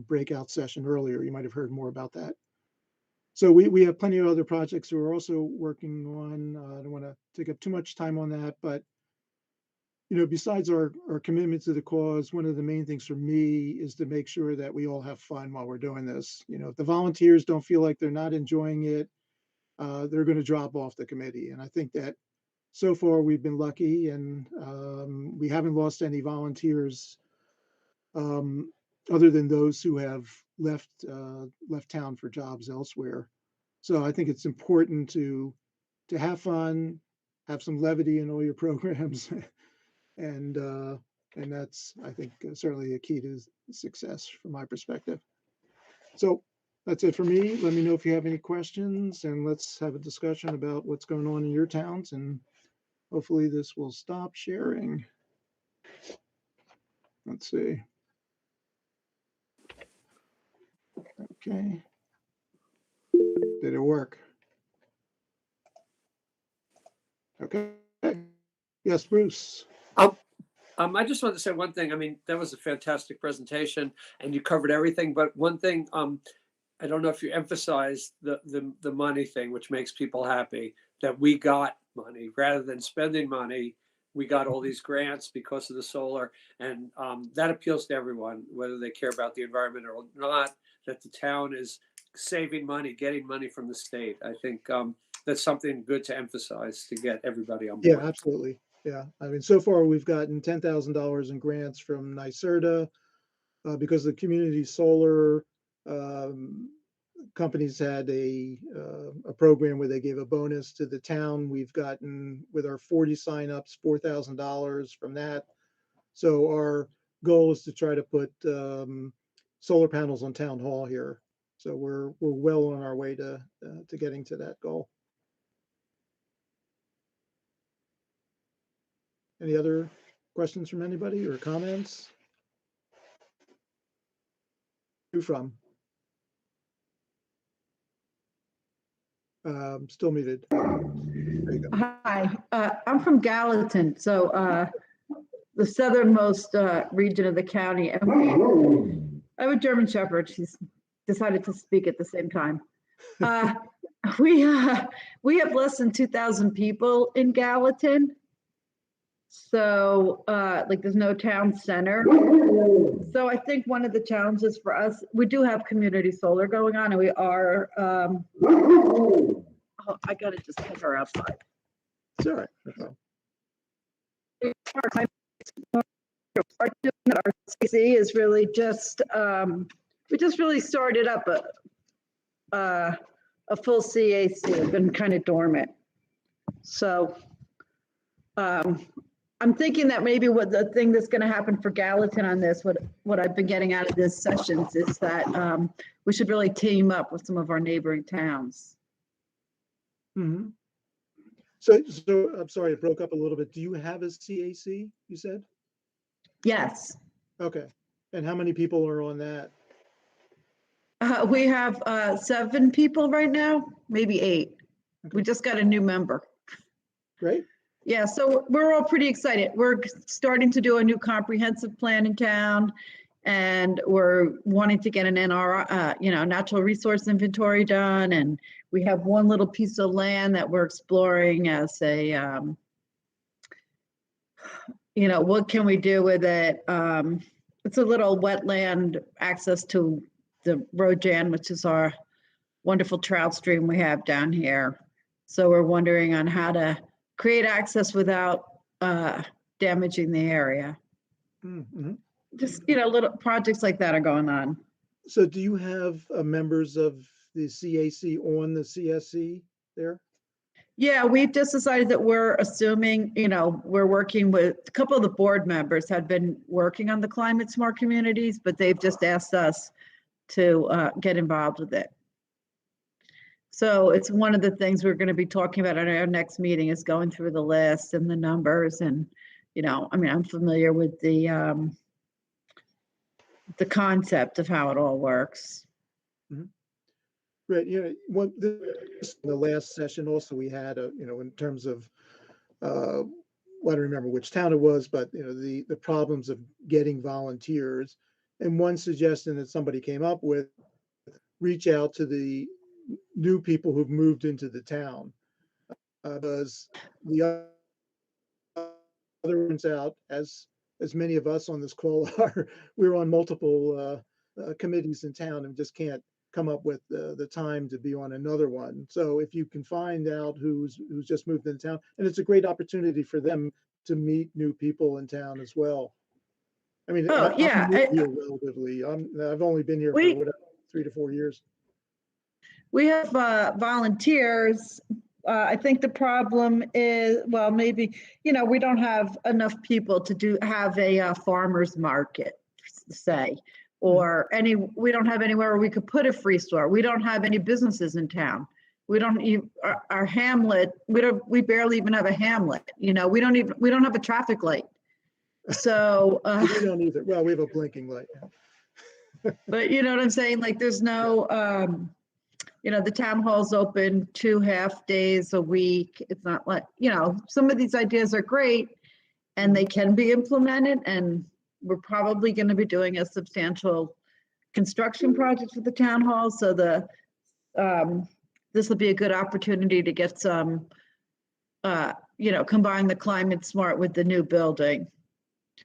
breakout session earlier, you might have heard more about that. So we have plenty of other projects we're also working on. I don't want to take up too much time on that, but besides our commitment to the cause, one of the main things for me is to make sure that we all have fun while we're doing this. If the volunteers don't feel like they're not enjoying it, they're going to drop off the committee. And I think that so far we've been lucky, and we haven't lost any volunteers other than those who have left town for jobs elsewhere. So I think it's important to have fun, have some levity in all your programs. And that's, I think, certainly a key to success from my perspective. So that's it for me. Let me know if you have any questions, and let's have a discussion about what's going on in your towns, and hopefully this will stop sharing. Let's see. Okay. Did it work? Okay. Yes, Bruce. I just wanted to say one thing. I mean, that was a fantastic presentation, and you covered everything. But one thing, I don't know if you emphasized the money thing, which makes people happy, that we got money rather than spending money. We got all these grants because of the solar, and that appeals to everyone, whether they care about the environment or not. That the town is saving money, getting money from the state. I think that's something good to emphasize to get everybody on board. Yeah, absolutely. Yeah, I mean, so far we've gotten $10,000 in grants from Nyserda because the community solar companies had a program where they gave a bonus to the town. We've gotten, with our 40 signups, $4,000 from that. So our goal is to try to put solar panels on Town Hall here. So we're well on our way to getting to that goal. Any other questions from anybody or comments? you from? Still muted. There you go. Hi, I'm from Gallatin, so the southernmost region of the county. And I have a German Shepherd. She's decided to speak at the same time. We have less than 2,000 people in Gallatin. So like there's no town center. So I think one of the challenges for us, we do have community solar going on, and we are, oh, I gotta just take her outside. It's all right. No problem. Our CC is really just, we just really started up a full CAC, been kind of dormant. So I'm thinking that maybe what the thing that's going to happen for Gallatin on this, what I've been getting out of this sessions is that we should really team up with some of our neighboring towns. Mm-hmm. So I'm sorry, it broke up a little bit. Do you have a CAC, you said? Yes. Okay. And how many people are on that? We have 7 people right now, maybe 8. Okay. We just got a new member. Great. Yeah, so we're all pretty excited. We're starting to do a new comprehensive plan in town, and we're wanting to get an natural resource inventory done. And we have one little piece of land that we're exploring as a, what can we do with it? It's a little wetland access to the Rojan, which is our wonderful trout stream we have down here. So we're wondering on how to create access without damaging the area. Mm-hmm. Just, little projects like that are going on. So do you have members of the CAC on the CSC there? Yeah, we've just decided that we're assuming, we're working with a couple of the board members had been working on the climate smart communities, but they've just asked us to get involved with it. So it's one of the things we're going to be talking about at our next meeting is going through the list and the numbers. And, I'm familiar with the concept of how it all works. Mm-hmm. Right. The last session also we had, in terms of, I don't remember which town it was, but, the problems of getting volunteers. And one suggestion that somebody came up with, reach out to the new people who've moved into the town, because the other ones out, as many of us on this call are, we're on multiple committees in town and just can't come up with the time to be on another one. So if you can find out who's just moved into town, and it's a great opportunity for them to meet new people in town as well. I mean, I'm new here relatively. I've only been here for 3 to 4 years. We have volunteers. I think the problem is, well, maybe, we don't have enough people to have a farmer's market, say, or we don't have anywhere where we could put a free store. We don't have any businesses in town. We don't even, our hamlet, we barely even have a hamlet. We don't have a traffic light. So we don't either. Well, we have a blinking light. But you know what I'm saying? Like there's no, the town hall's open 2 half days a week. It's not like, some of these ideas are great and they can be implemented, and we're probably going to be doing a substantial construction project for the town hall. So this will be a good opportunity to get some, combine the climate smart with the new building.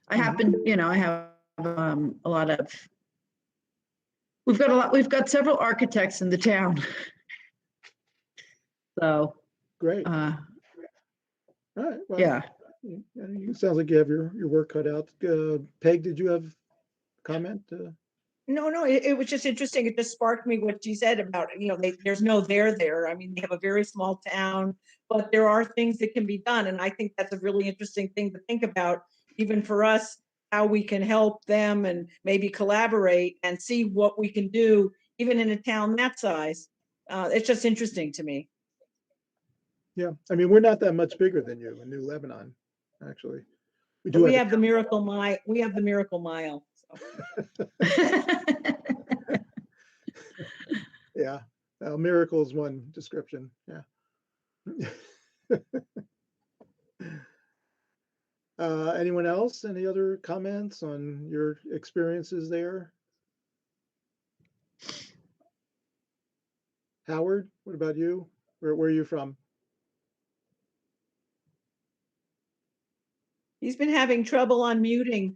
I happen, I have a lot of, we've got several architects in the town. So. Great. All right. Well, yeah. It sounds like you have your work cut out. Peg, did you have a comment? No, it was just interesting. It just sparked me what you said about, there's no there. I mean, they have a very small town, but there are things that can be done. And I think that's a really interesting thing to think about, even for us, how we can help them and maybe collaborate and see what we can do, even in a town that size. It's just interesting to me. Yeah, I mean, we're not that much bigger than you in New Lebanon, actually. We have the Miracle Mile. We have the Miracle Mile. So. Yeah. Miracle is one description. Yeah. Anyone else? Any other comments on your experiences there? Howard, what about you? Where are you from? He's been having trouble unmuting.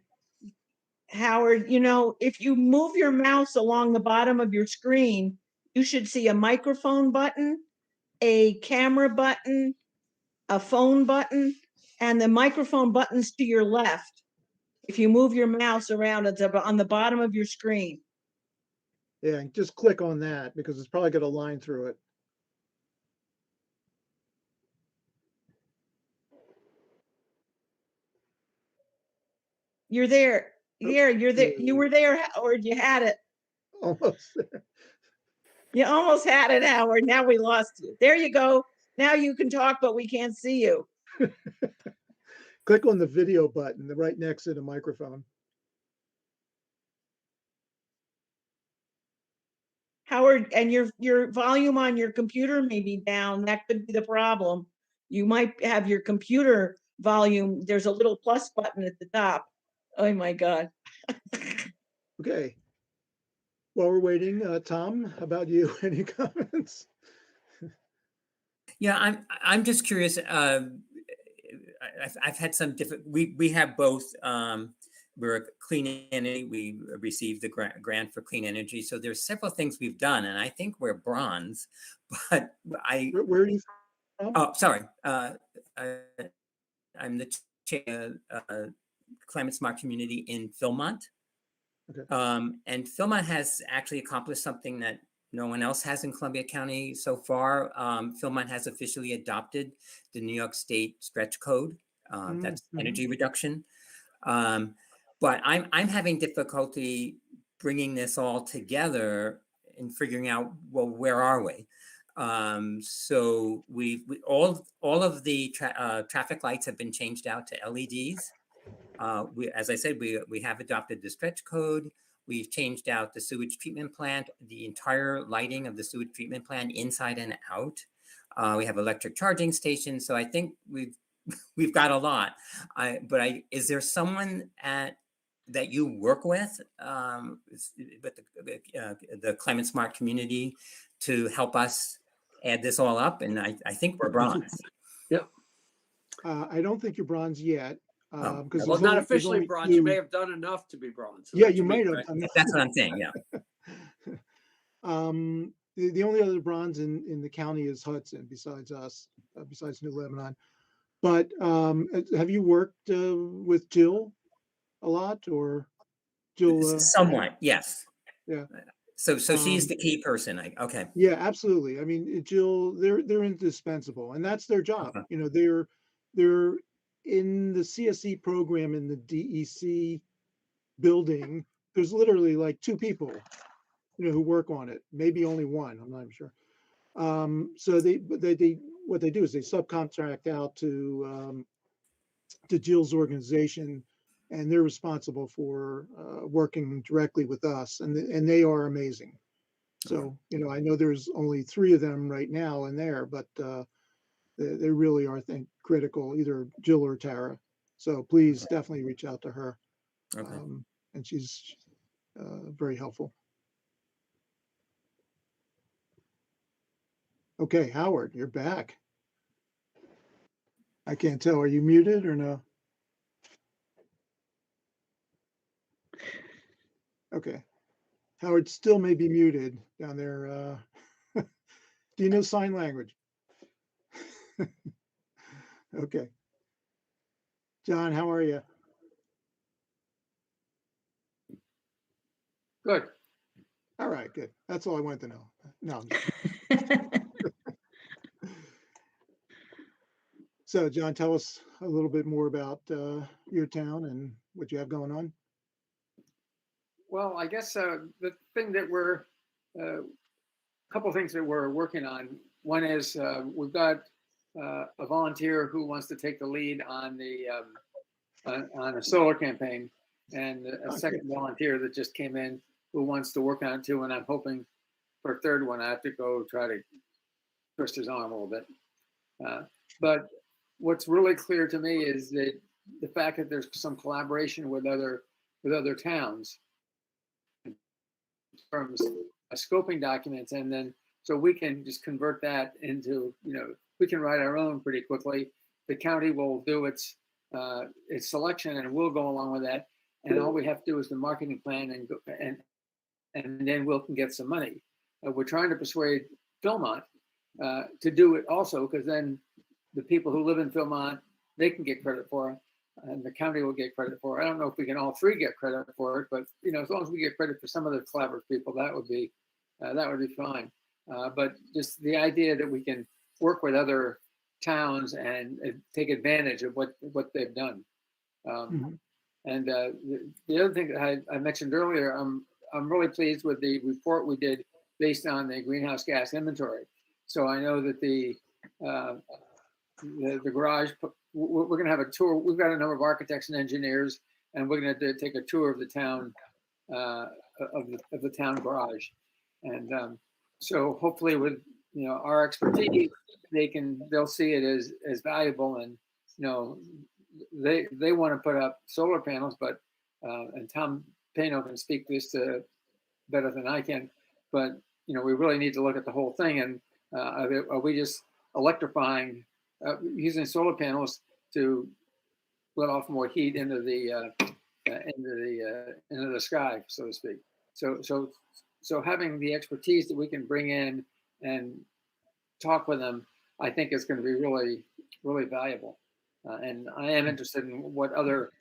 Howard, you know, if you move your mouse along the bottom of your screen, you should see a microphone button, a camera button, a phone button, and the microphone buttons to your left. If you move your mouse around, it's on the bottom of your screen. Yeah, just click on that because it's probably got a line through it. You're there. Yeah, you're there. You were there, Howard. You had it. Almost there. You almost had it, Howard. Now we lost you. There you go. Now you can talk, but we can't see you. Click on the video button right next to the microphone. Howard, and your volume on your computer may be down. That could be the problem. You might have your computer volume. There's a little plus button at the top. Oh my God. Okay. While we're waiting, Tom, how about you? Any comments? Yeah, I'm just curious. I've had some different. We have both. We're a clean energy. We received the grant for clean energy. So there's several things we've done, and I think we're bronze. But Where are you from? Oh, sorry. I'm the chair Climate Smart Community in Philmont. Okay. And Philmont has actually accomplished something that no one else has in Columbia County so far. Philmont has officially adopted the New York State stretch code. That's energy reduction. But I'm having difficulty bringing this all together and figuring out, well, where are we? So we all of the traffic lights have been changed out to LEDs. As I said, we have adopted the stretch code. We've changed out the sewage treatment plant, the entire lighting of the sewage treatment plant inside and out. We have electric charging stations. So I think we've got a lot. Is there someone that you work with the Climate Smart community to help us add this all up? And I think we're bronze. Yep. I don't think you're bronze yet. Because Well, not officially bronze. You may have done enough to be bronze. Yeah, you might have. Right? That's what I'm saying. Yeah. The only other bronze in the county is Hudson, besides us, besides New Lebanon. But have you worked with Jill a lot, or Jill? Somewhat, yes. Yeah. So she's the key person. Okay. Yeah, absolutely. I mean, Jill, they're indispensable, and that's their job. Okay. You know, they're in the CSC program in the DEC building. There's literally like 2 people, who work on it. Maybe only 1. I'm not even sure. So they what they do is they subcontract out to Jill's organization, and they're responsible for working directly with us, and they are amazing. So I know there's only 3 of them right now in there, but they really are, I think, critical, either Jill or Tara. So please definitely reach out to her. Okay. And she's very helpful. Okay, Howard, you're back. I can't tell. Are you muted or no? Okay. Howard still may be muted down there. Do you know sign language? Okay. John, how are you? Good. All right, good. That's all I wanted to know. No. So, John, tell us a little bit more about your town and what you have going on. Well, I guess the thing that we're, a couple things that we're working on. One is we've got a volunteer who wants to take the lead on the on a solar campaign, and a second volunteer that just came in who wants to work on it too. And I'm hoping for a third one, I have to go try to twist his arm a little bit. But what's really clear to me is that the fact that there's some collaboration with other towns in terms of scoping documents, and then so we can just convert that into, we can write our own pretty quickly. The county will do its selection, and we'll go along with that. And all we have to do is the marketing plan, and then we'll can get some money. We're trying to persuade Philmont to do it also, because then the people who live in Philmont, they can get credit for it, and the county will get credit for it. I don't know if we can all three get credit for it, but as long as we get credit for some of the collaborative people, that would be fine. But just the idea that we can work with other towns and take advantage of what they've done. And the other thing that I mentioned earlier, I'm really pleased with the report we did based on the greenhouse gas inventory. So I know that the garage, we're going to have a tour. We've got a number of architects and engineers, and we're going to take a tour of the town, of the town garage. And so hopefully with our expertise, they'll see it as valuable, and they want to put up solar panels, but and Tom Pano can speak this better than I can, but we really need to look at the whole thing. And are we just electrifying, using solar panels to let off more heat into the sky, so to speak? So having the expertise that we can bring in and talk with them, I think is going to be really, really valuable. And I am interested in what other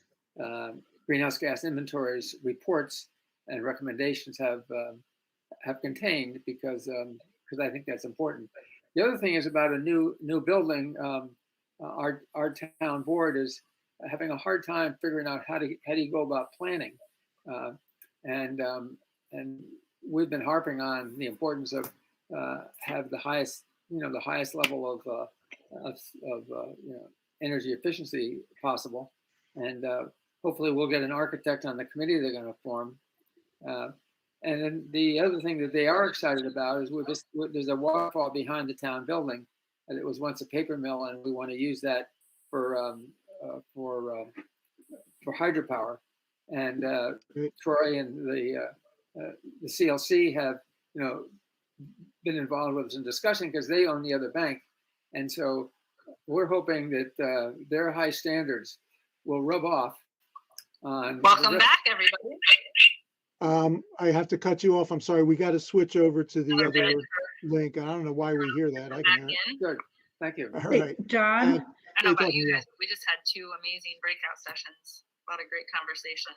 greenhouse gas inventories reports and recommendations have contained, because I think that's important. The other thing is about a new building. Our town board is having a hard time figuring out how do you go about planning, and we've been harping on the importance of have the highest level of energy efficiency possible, and hopefully we'll get an architect on the committee they're going to form. And then the other thing that they are excited about is there's a waterfall behind the town building, and it was once a paper mill, and we want to use that for hydropower. And Troy and the CLC have been involved with some discussion, because they own the other bank, and so we're hoping that their high standards will rub off on. Welcome back, everybody. I have to cut you off. I'm sorry. We got to switch over to the other link. I don't know why we hear that. I can hear it. Good. Thank you. All right. John? I don't know about you guys. We just had 2 amazing breakout sessions. A lot of great conversation.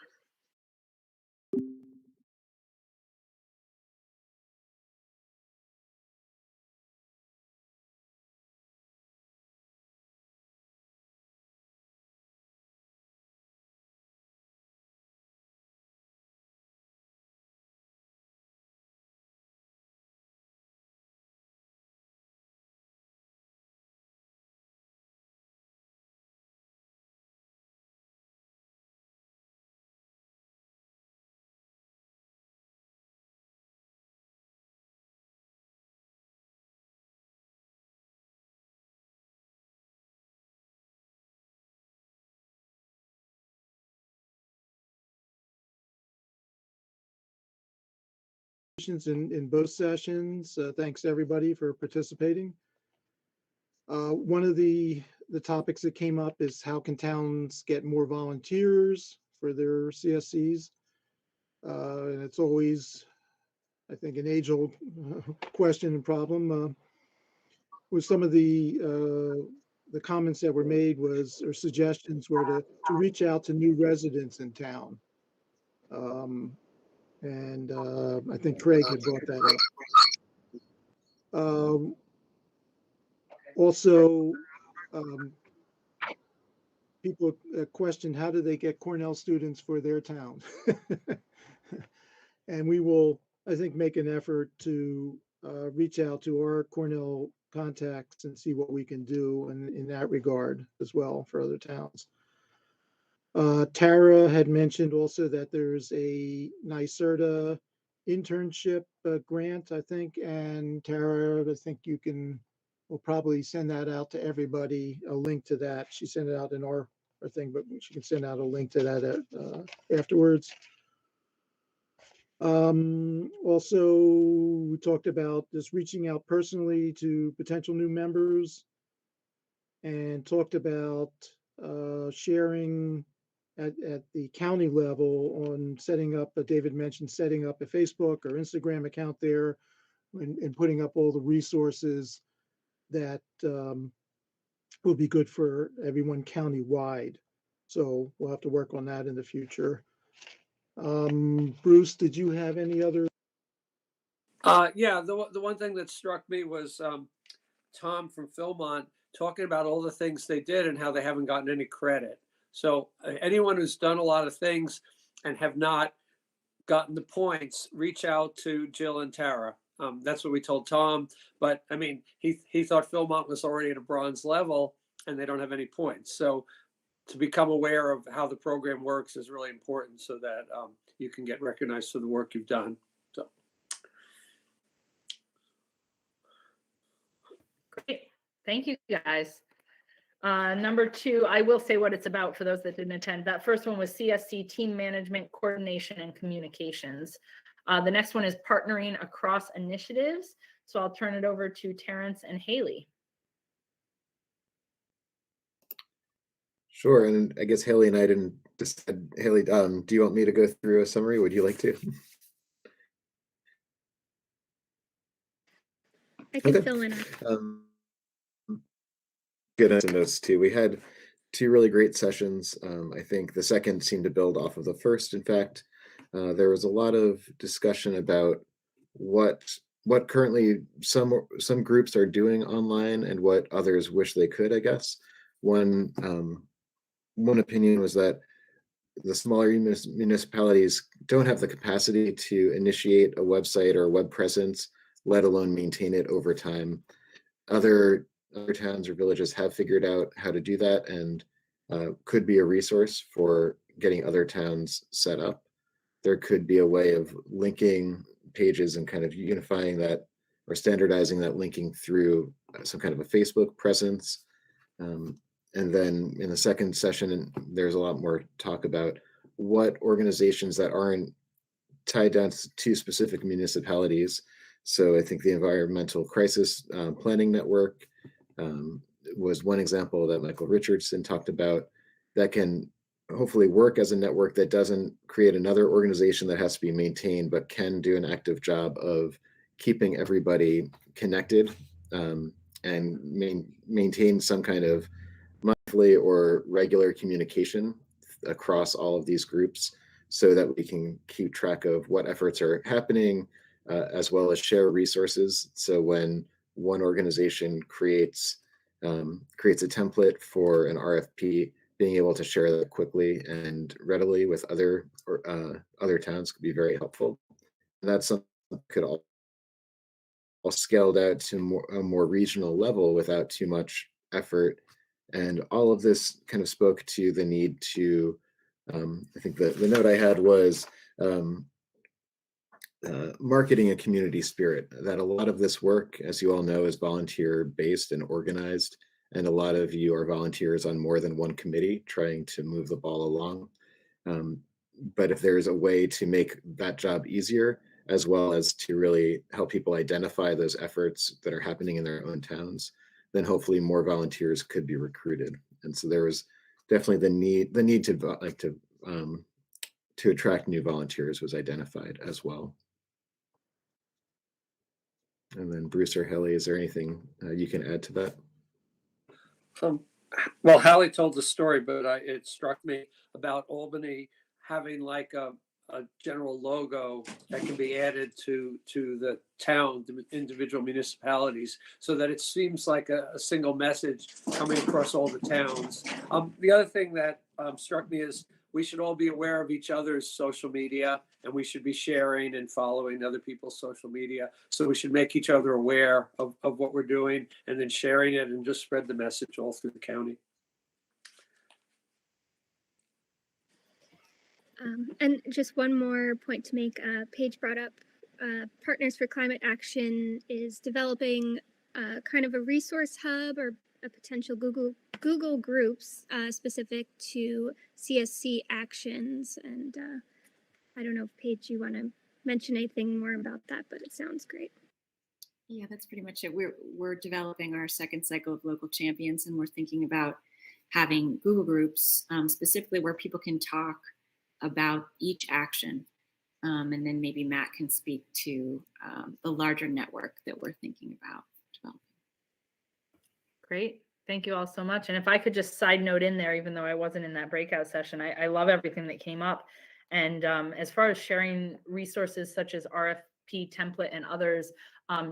In both sessions. Thanks everybody for participating. One of the topics that came up is how can towns get more volunteers for their CSCs? And it's always, I think, an age-old question and problem. With some of the comments that were made or suggestions were to reach out to new residents in town. And I think Craig had brought that up. Also, people question, how do they get Cornell students for their town? And we will, I think, make an effort to reach out to our Cornell contacts and see what we can do in that regard as well for other towns. Tara had mentioned also that there's a Nyserda internship grant, I think. And Tara, I think we'll probably send that out to everybody, a link to that. She sent it out in our thing, but she can send out a link to that afterwards. Also, we talked about just reaching out personally to potential new members and talked about sharing at the county level on setting up, David mentioned setting up a Facebook or Instagram account there and putting up all the resources that will be good for everyone countywide. So we'll have to work on that in the future. Bruce, did you have any other? Yeah, the one thing that struck me was Tom from Philmont talking about all the things they did and how they haven't gotten any credit. So anyone who's done a lot of things and have not gotten the points, reach out to Jill and Tara. That's what we told Tom. But I mean, he thought Philmont was already at a bronze level and they don't have any points. So to become aware of how the program works is really important so that you can get recognized for the work you've done. So. Great. Thank you, guys. Number 2, I will say what it's about for those that didn't attend. That first one was CSC Team Management, Coordination, and Communications. The next one is Partnering Across Initiatives. So I'll turn it over to Terrence and Haley. Sure, and I guess Haley and I didn't decide. Haley, do you want me to go through a summary? Would you like to? I can Okay. fill in. Good notes too. We had 2 really great sessions. I think the second seemed to build off of the first. In fact, there was a lot of discussion about what currently some groups are doing online and what others wish they could, I guess. One opinion was that the smaller municipalities don't have the capacity to initiate a website or a web presence, let alone maintain it over time. Other towns or villages have figured out how to do that and could be a resource for getting other towns set up. There could be a way of linking pages and kind of unifying that or standardizing that linking through some kind of a Facebook presence. And then in the second session, there's a lot more talk about what organizations that aren't tied down to specific municipalities. So I think the Environmental Crisis Planning Network was one example that Michael Richardson talked about that can hopefully work as a network that doesn't create another organization that has to be maintained, but can do an active job of keeping everybody connected and maintain some kind of monthly or regular communication across all of these groups so that we can keep track of what efforts are happening as well as share resources. So when one organization creates a template for an RFP, being able to share that quickly and readily with other towns could be very helpful. And that's something that could all scaled out to a more regional level without too much effort. And all of this kind of spoke to the need to, I think the note I had was marketing a community spirit, that a lot of this work, as you all know, is volunteer based and organized. And a lot of you are volunteers on more than one committee trying to move the ball along. But if there's a way to make that job easier, as well as to really help people identify those efforts that are happening in their own towns, then hopefully more volunteers could be recruited. And so there was definitely the need to attract new volunteers was identified as well. And then Bruce or Haley, is there anything you can add to that? Well, Hallie told the story, but it struck me about Albany having like a general logo that can be added to the town, the individual municipalities, so that it seems like a single message coming across all the towns. The other thing that struck me is we should all be aware of each other's social media, and we should be sharing and following other people's social media. So we should make each other aware of what we're doing and then sharing it and just spread the message all through the county. And just one more point to make. Paige brought up Partners for Climate Action is developing kind of a resource hub or a potential Google groups specific to CSC actions. And I don't know if Paige, you want to mention anything more about that, but it sounds great. Yeah, that's pretty much it. We're developing our second cycle of local champions, and we're thinking about having Google groups specifically where people can talk about each action. And then maybe Matt can speak to the larger network that we're thinking about developing. Great. Thank you all so much. And if I could just side note in there, even though I wasn't in that breakout session, I love everything that came up. And as far as sharing resources such as RFP template and others,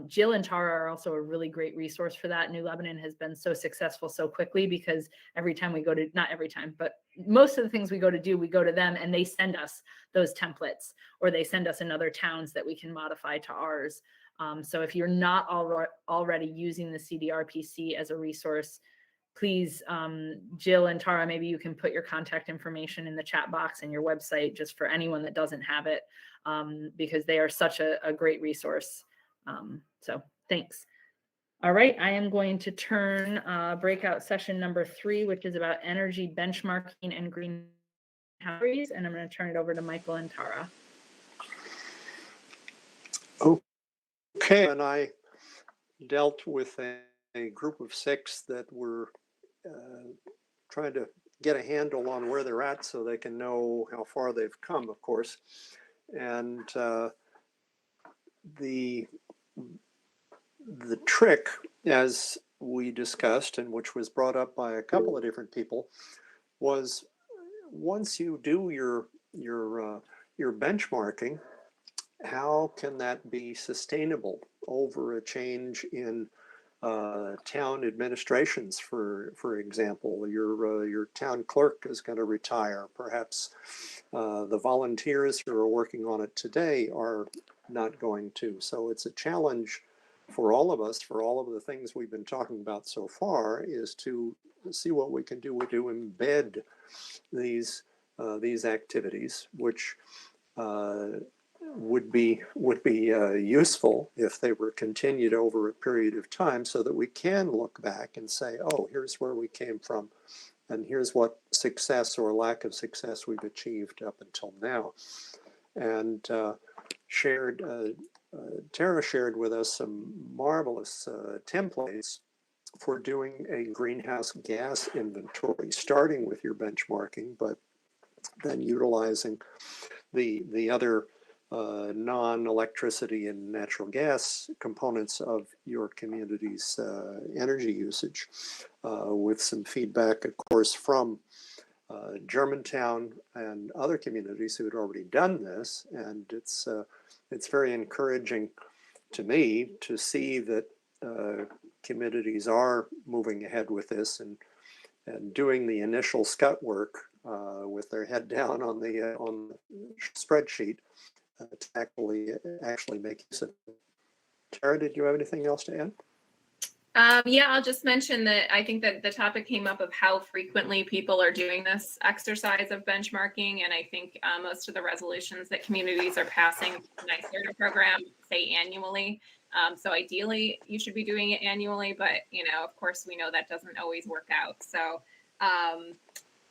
Jill and Tara are also a really great resource for that. New Lebanon has been so successful so quickly because every time we go to, not every time, but most of the things we go to do, we go to them and they send us those templates, or they send us in other towns that we can modify to ours. So if you're not already using the CDRPC as a resource, please, Jill and Tara, maybe you can put your contact information in the chat box and your website just for anyone that doesn't have it, because they are such a great resource. So thanks. All right, I am going to turn breakout session number 3, which is about energy benchmarking and greenhouse, and I'm going to turn it over to Michael and Tara. Okay, and I dealt with a group of 6 that were trying to get a handle on where they're at so they can know how far they've come, of course. And the trick, as we discussed, and which was brought up by a couple of different people, was once you do your benchmarking, how can that be sustainable over a change in town administrations? For example, your town clerk is going to retire. Perhaps the volunteers who are working on it today are not going to. So it's a challenge for all of us, for all of the things we've been talking about so far, is to see what we can do to embed these activities, which would be useful if they were continued over a period of time, so that we can look back and say, oh, here's where we came from, and here's what success or lack of success we've achieved up until now. And Tara shared with us some marvelous templates for doing a greenhouse gas inventory, starting with your benchmarking, but then utilizing the other non-electricity and natural gas components of your community's energy usage, with some feedback, of course, from Germantown and other communities who had already done this. And it's very encouraging to me to see that communities are moving ahead with this and doing the initial scut work with their head down on the spreadsheet to actually make use of it. Tara, did you have anything else to add? Yeah, I'll just mention that I think that the topic came up of how frequently people are doing this exercise of benchmarking. And I think most of the resolutions that communities are passing the Nyserda program say annually. So ideally, you should be doing it annually. But, of course, we know that doesn't always work out. So,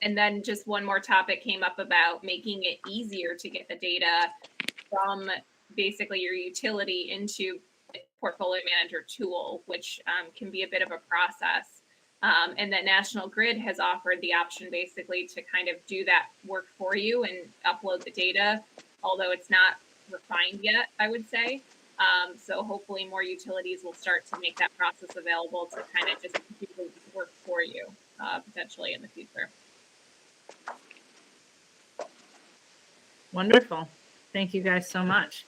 and then just one more topic came up about making it easier to get the data from basically your utility into portfolio manager tool, which can be a bit of a process. And that National Grid has offered the option basically to kind of do that work for you and upload the data, although it's not refined yet, I would say. So hopefully more utilities will start to make that process available to kind of just do the work for you, potentially in the future. Wonderful. Thank you guys so much.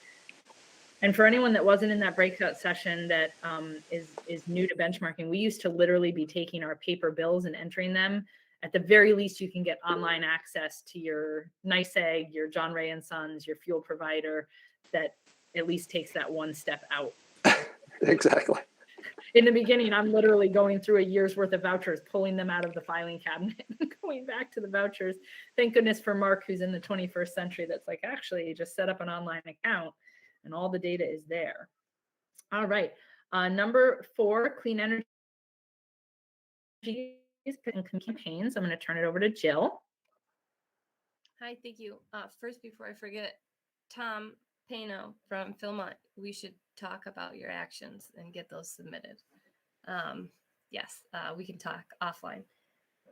And for anyone that wasn't in that breakout session that is new to benchmarking, we used to literally be taking our paper bills and entering them. At the very least, you can get online access to your NYSEG, your John Ray and Sons, your fuel provider, that at least takes that one step out. Exactly. In the beginning, I'm literally going through a year's worth of vouchers, pulling them out of the filing cabinet and going back to the vouchers. Thank goodness for Mark, who's in the 21st century, that's like, actually, just set up an online account. and all the data is there. All right. Number 4, clean energy and campaigns. I'm going to turn it over to Jill. Hi, thank you. First, before I forget, Tom Pano from Philmont, we should talk about your actions and get those submitted. Yes, we can talk offline.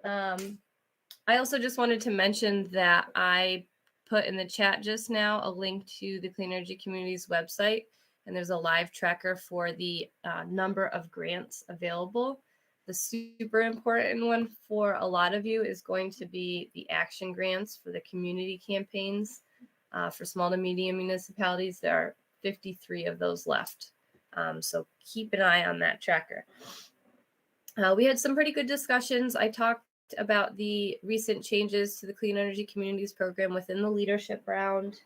I also just wanted to mention that I put in the chat just now a link to the Clean Energy Communities website, and there's a live tracker for the number of grants available. The super important one for a lot of you is going to be the action grants for the community campaigns. For small to medium municipalities, there are 53 of those left. So keep an eye on that tracker. We had some pretty good discussions. I talked about the recent changes to the Clean Energy Communities program within the leadership round.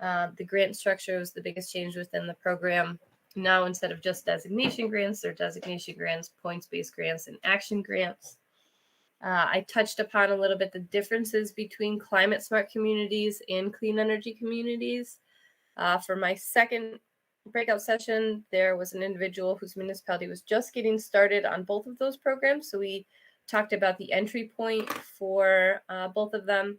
The grant structure was the biggest change within the program. Now, instead of just designation grants, they're designation grants, points-based grants, and action grants. I touched upon a little bit the differences between climate smart communities and clean energy communities. For my second breakout session, there was an individual whose municipality was just getting started on both of those programs. So we talked about the entry point for both of them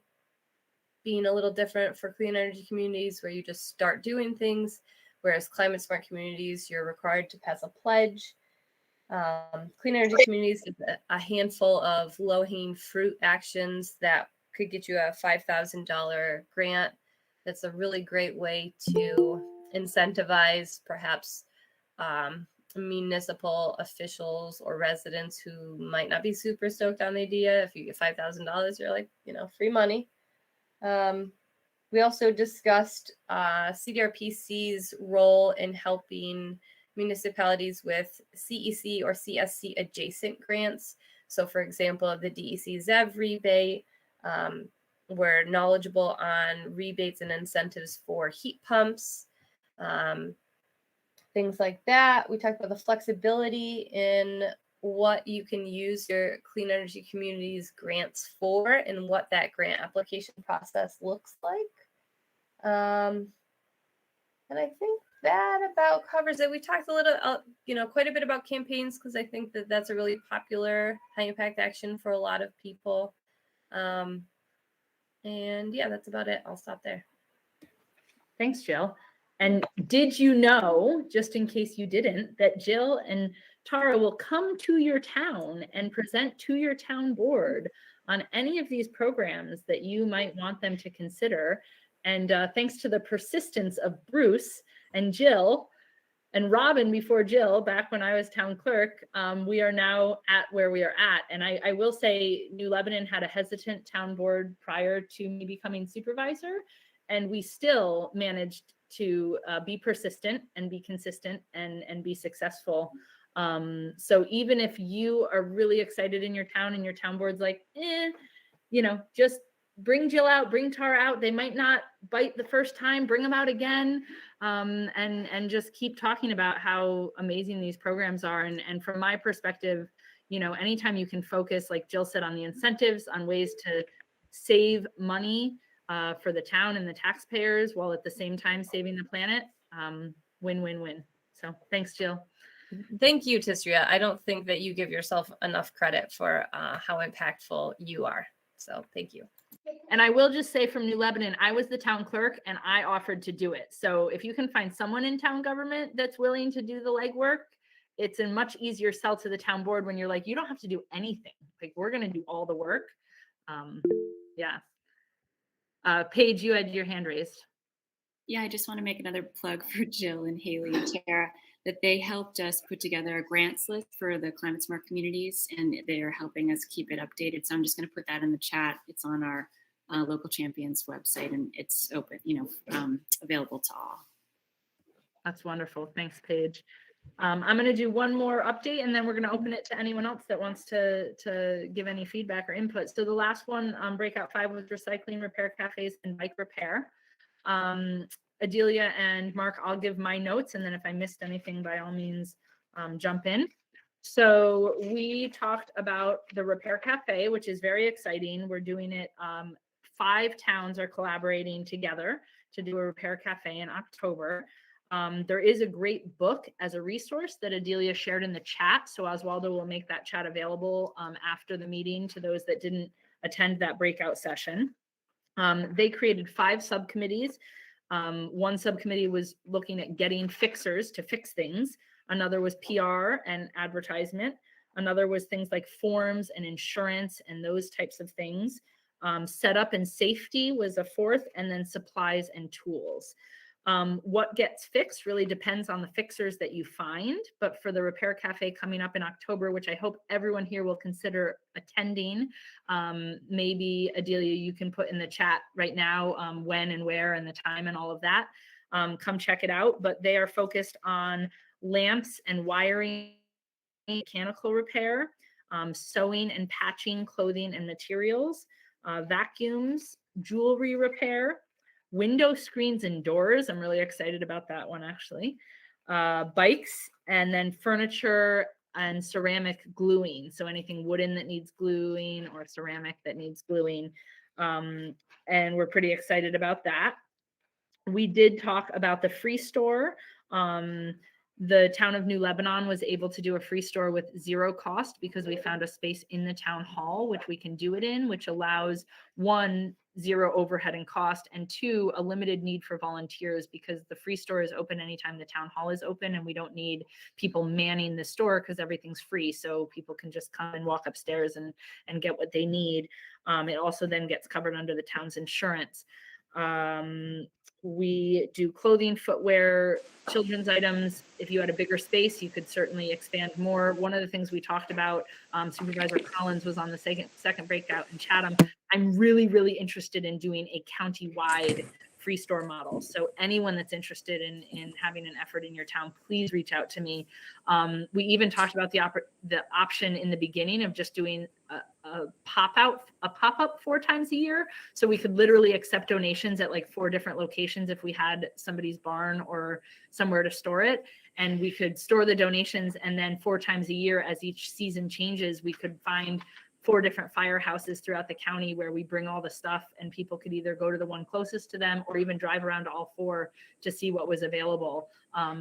being a little different for clean energy communities, where you just start doing things, whereas climate smart communities, you're required to pass a pledge. Clean energy communities is a handful of low-hanging fruit actions that could get you a $5,000 grant. That's a really great way to incentivize perhaps municipal officials or residents who might not be super stoked on the idea. If you get $5,000, you're like, free money. We also discussed CDRPC's role in helping municipalities with CEC or CSC adjacent grants. So for example, the DEC ZEV rebate, we're knowledgeable on rebates and incentives for heat pumps, things like that. We talked about the flexibility in what you can use your clean energy communities grants for and what that grant application process looks like. And I think that about covers it. We talked a little, quite a bit about campaigns, because I think that that's a really popular high impact action for a lot of people. And yeah, that's about it. I'll stop there. Thanks, Jill. And did you know, just in case you didn't, that Jill and Tara will come to your town and present to your town board on any of these programs that you might want them to consider. And thanks to the persistence of Bruce and Jill and Robin before Jill, back when I was town clerk, we are now at where we are at. And I will say New Lebanon had a hesitant town board prior to me becoming supervisor, and we still managed to be persistent and be consistent and be successful. So even if you are really excited in your town and your town board's like, just bring Jill out, bring Tara out. They might not bite the first time, bring them out again, and just keep talking about how amazing these programs are. And from my perspective, anytime you can focus, like Jill said, on the incentives, on ways to save money for the town and the taxpayers, while at the same time saving the planet, win-win-win. So thanks, Jill. Thank you, Tisria. I don't think that you give yourself enough credit for how impactful you are. So thank you. And I will just say, from New Lebanon, I was the town clerk and I offered to do it. So if you can find someone in town government that's willing to do the legwork, it's a much easier sell to the town board when you're like, you don't have to do anything. Like, we're going to do all the work. Yeah. Paige, you had your hand raised. Yeah, I just want to make another plug for Jill and Haley and Tara, that they helped us put together a grants list for the climate smart communities, and they are helping us keep it updated. So I'm just going to put that in the chat. It's on our local champions website, and it's open, available to all. That's wonderful. Thanks, Paige. I'm going to do one more update, and then we're going to open it to anyone else that wants to give any feedback or input. So the last one, Breakout 5, was recycling, repair cafes, and bike repair. Adelia and Mark, I'll give my notes, and then if I missed anything, by all means, jump in. So we talked about the repair cafe, which is very exciting. We're doing it. 5 towns are collaborating together to do a repair cafe in October. There is a great book as a resource that Adelia shared in the chat. So Oswaldo will make that chat available after the meeting to those that didn't attend that breakout session. They created 5 subcommittees. One subcommittee was looking at getting fixers to fix things. Another was PR and advertisement. Another was things like forms and insurance and those types of things. Setup and safety was a 4th, and then supplies and tools. What gets fixed really depends on the fixers that you find, but for the Repair Cafe coming up in October, which I hope everyone here will consider attending, maybe Adelia, you can put in the chat right now when and where and the time and all of that. Come check it out, but they are focused on lamps and wiring, mechanical repair, sewing and patching clothing and materials, vacuums, jewelry repair, window screens and doors. I'm really excited about that one, actually. Bikes, and then furniture and ceramic gluing. So anything wooden that needs gluing or ceramic that needs gluing. And we're pretty excited about that. We did talk about the free store. The town of New Lebanon was able to do a free store with 0 cost because we found a space in the town hall, which we can do it in, which allows 1, 0 overhead and cost, and 2, a limited need for volunteers because the free store is open anytime the town hall is open, and we don't need people manning the store because everything's free. So people can just come and walk upstairs and get what they need. It also then gets covered under the town's insurance. We do clothing, footwear, children's items. If you had a bigger space, you could certainly expand more. One of the things we talked about, Supervisor Collins was on the second breakout in Chatham. I'm really, really interested in doing a county-wide free store model. So anyone that's interested in having an effort in your town, please reach out to me. We even talked about the option in the beginning of just doing a pop-up 4 times a year. So we could literally accept donations at like 4 different locations if we had somebody's barn or somewhere to store it. And we could store the donations, and then 4 times a year, as each season changes, we could find 4 different firehouses throughout the county where we bring all the stuff, and people could either go to the one closest to them or even drive around to all 4 to see what was available.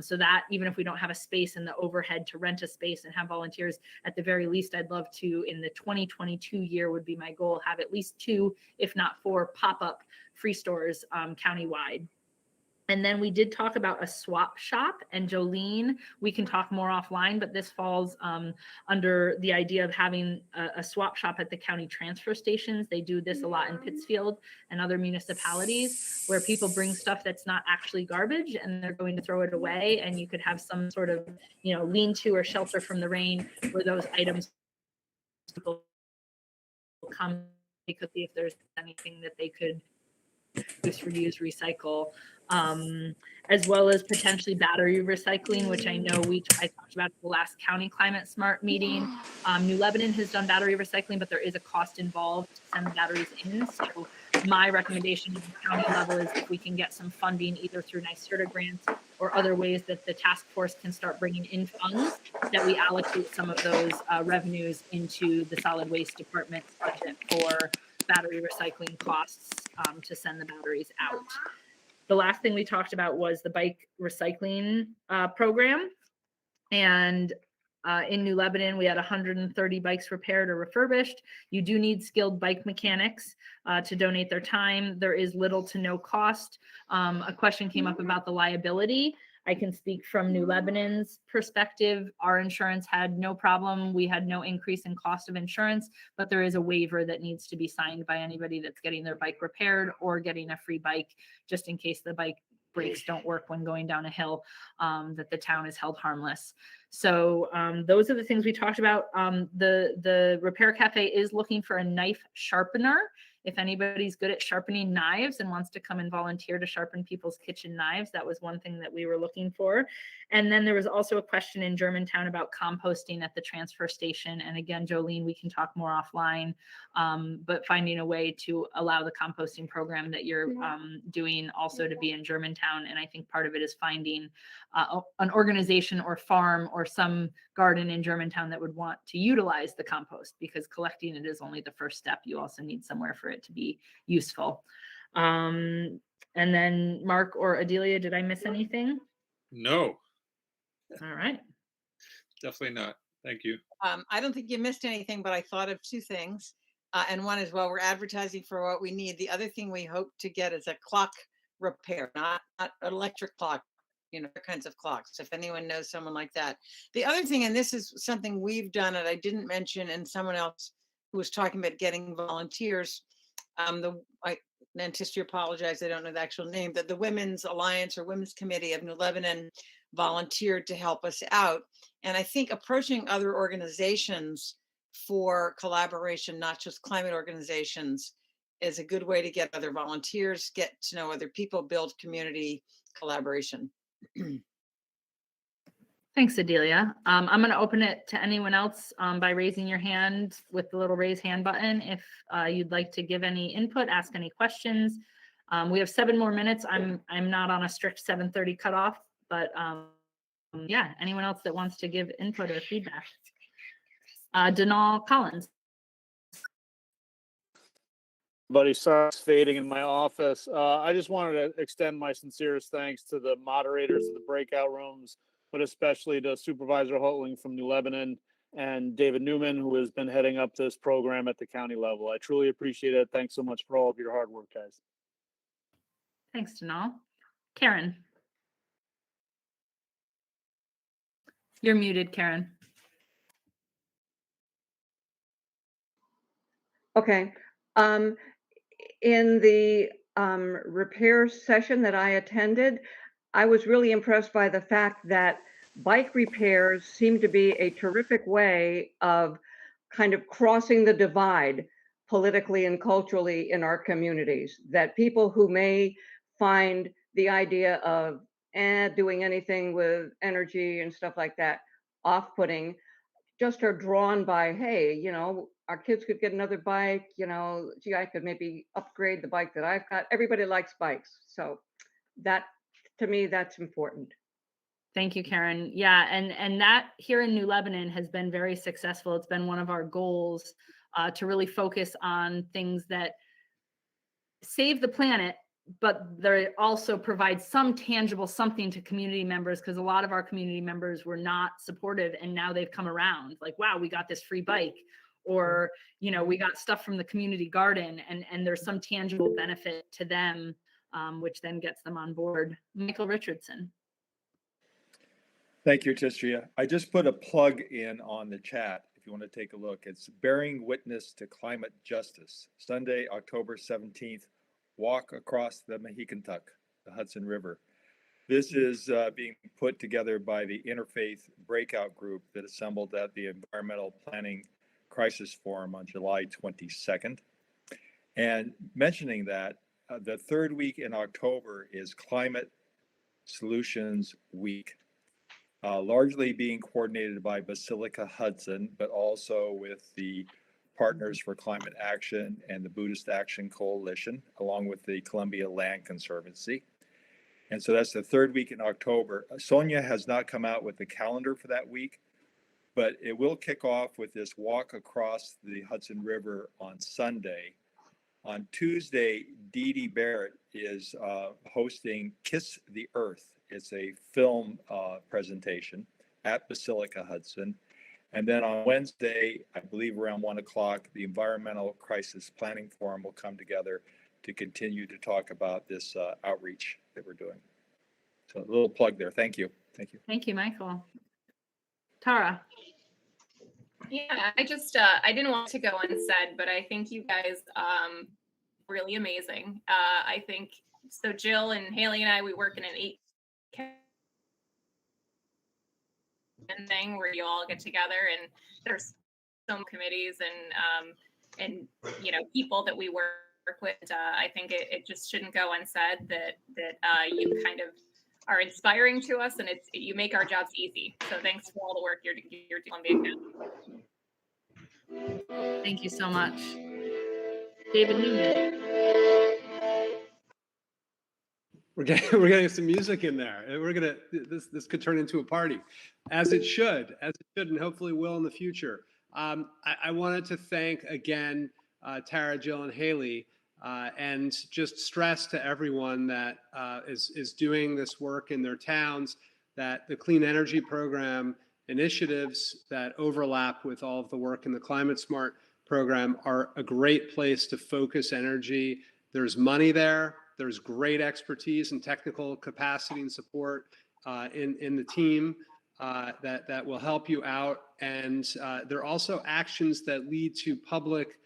So that even if we don't have a space and the overhead to rent a space and have volunteers, at the very least, I'd love to, in the 2022 year would be my goal, have at least 2, if not 4 pop-up free stores countywide. And then we did talk about a swap shop, and Jolene, we can talk more offline, but this falls under the idea of having a swap shop at the county transfer stations. They do this a lot in Pittsfield and other municipalities where people bring stuff that's not actually garbage and they're going to throw it away. And you could have some sort of, lean-to or shelter from the rain where those items people come, they could see if there's anything that they could use, reuse, recycle, as well as potentially battery recycling, which I know I talked about at the last County Climate Smart meeting. New Lebanon has done battery recycling, but there is a cost involved to send the batteries in. So my recommendation at the county level is if we can get some funding either through Nyserda grants or other ways that the task force can start bringing in funds, that we allocate some of those revenues into the solid waste department's budget for battery recycling costs to send the batteries out. The last thing we talked about was the bike recycling program. And in New Lebanon, we had 130 bikes repaired or refurbished. You do need skilled bike mechanics to donate their time. There is little to no cost. A question came up about the liability. I can speak from New Lebanon's perspective. Our insurance had no problem. We had no increase in cost of insurance, but there is a waiver that needs to be signed by anybody that's getting their bike repaired or getting a free bike, just in case the bike brakes don't work when going down a hill, that the town is held harmless. So those are the things we talked about. The Repair Cafe is looking for a knife sharpener. If anybody's good at sharpening knives and wants to come and volunteer to sharpen people's kitchen knives, that was one thing that we were looking for. And then there was also a question in Germantown about composting at the transfer station. And again, Jolene, we can talk more offline, but finding a way to allow the composting program that you're doing also to be in Germantown. And I think part of it is finding an organization or farm or some garden in Germantown that would want to utilize the compost, because collecting it is only the first step. You also need somewhere for it to be useful. And then Mark or Adelia, did I miss anything? No, All right. definitely not. Thank you. I don't think you missed anything, but I thought of two things. And one is, well, we're advertising for what we need. The other thing we hope to get is a clock repair, not an electric clock, kinds of clocks, if anyone knows someone like that. The other thing, and this is something we've done and I didn't mention, and someone else who was talking about getting volunteers, I meant to apologize, I don't know the actual name, that the Women's Alliance or Women's Committee of New Lebanon volunteered to help us out. And I think approaching other organizations for collaboration, not just climate organizations, is a good way to get other volunteers, get to know other people, build community collaboration. Thanks, Adelia. I'm going to open it to anyone else by raising your hand with the little raise hand button. If you'd like to give any input, ask any questions. We have 7 more minutes. I'm not on a strict 7:30 cutoff, but yeah, anyone else that wants to give input or feedback. Denal Collins. Buddy starts fading in my office. I just wanted to extend my sincerest thanks to the moderators of the breakout rooms, but especially to Supervisor Hotling from New Lebanon and David Newman, who has been heading up this program at the county level. I truly appreciate it. Thanks so much for all of your hard work, guys. Thanks, Denal. Karen. You're muted, Karen. Okay. In the repair session that I attended, I was really impressed by the fact that bike repairs seem to be a terrific way of kind of crossing the divide politically and culturally in our communities, that people who may find the idea of doing anything with energy and stuff like that off-putting, just are drawn by, hey, our kids could get another bike, gee, I could maybe upgrade the bike that I've got. Everybody likes bikes. So that, to me, that's important. Thank you, Karen. Yeah, and that here in New Lebanon has been very successful. It's been one of our goals to really focus on things that save the planet, but they also provide some tangible something to community members, because a lot of our community members were not supportive, and now they've come around. Like, wow, we got this free bike, or we got stuff from the community garden, and there's some tangible benefit to them, which then gets them on board. Michael Richardson. Thank you, Tistria. I just put a plug in on the chat if you want to take a look. It's Bearing Witness to Climate Justice, Sunday, October 17th, walk across the Mehicantuck, the Hudson River. This is being put together by the Interfaith Breakout Group that assembled at the Environmental Planning Crisis Forum on July 22nd. And mentioning that, the third week in October is Climate Solutions Week, largely being coordinated by Basilica Hudson, but also with the Partners for Climate Action and the Buddhist Action Coalition, along with the Columbia Land Conservancy. And so that's the third week in October. Sonia has not come out with the calendar for that week, but it will kick off with this walk across the Hudson River on Sunday. On Tuesday, Dee Dee Barrett is hosting Kiss the Earth. It's a film presentation at Basilica Hudson. And then on Wednesday, I believe around 1 o'clock, the Environmental Crisis Planning Forum will come together to continue to talk about this outreach that we're doing. So a little plug there. Thank you. Thank you. Thank you, Michael. Tara. Yeah, I just I didn't want to go unsaid, but I think you guys really amazing. I think so. Jill and Haley and I, we work in an 8 thing where you all get together, and there's some committees and people that we work with. I think it just shouldn't go unsaid that you kind of are inspiring to us, and you make our jobs easy. So thanks for all the work you're doing on the account. Thank you so much. David Newman. We're getting some music in there. This could turn into a party, as it should, and hopefully will in the future. I wanted to thank again Tara, Jill, and Haley, and just stress to everyone that is doing this work in their towns. that the clean energy program initiatives that overlap with all of the work in the Climate Smart program are a great place to focus energy. There's money there. There's great expertise and technical capacity and support in the team that will help you out. And there are also actions that lead to public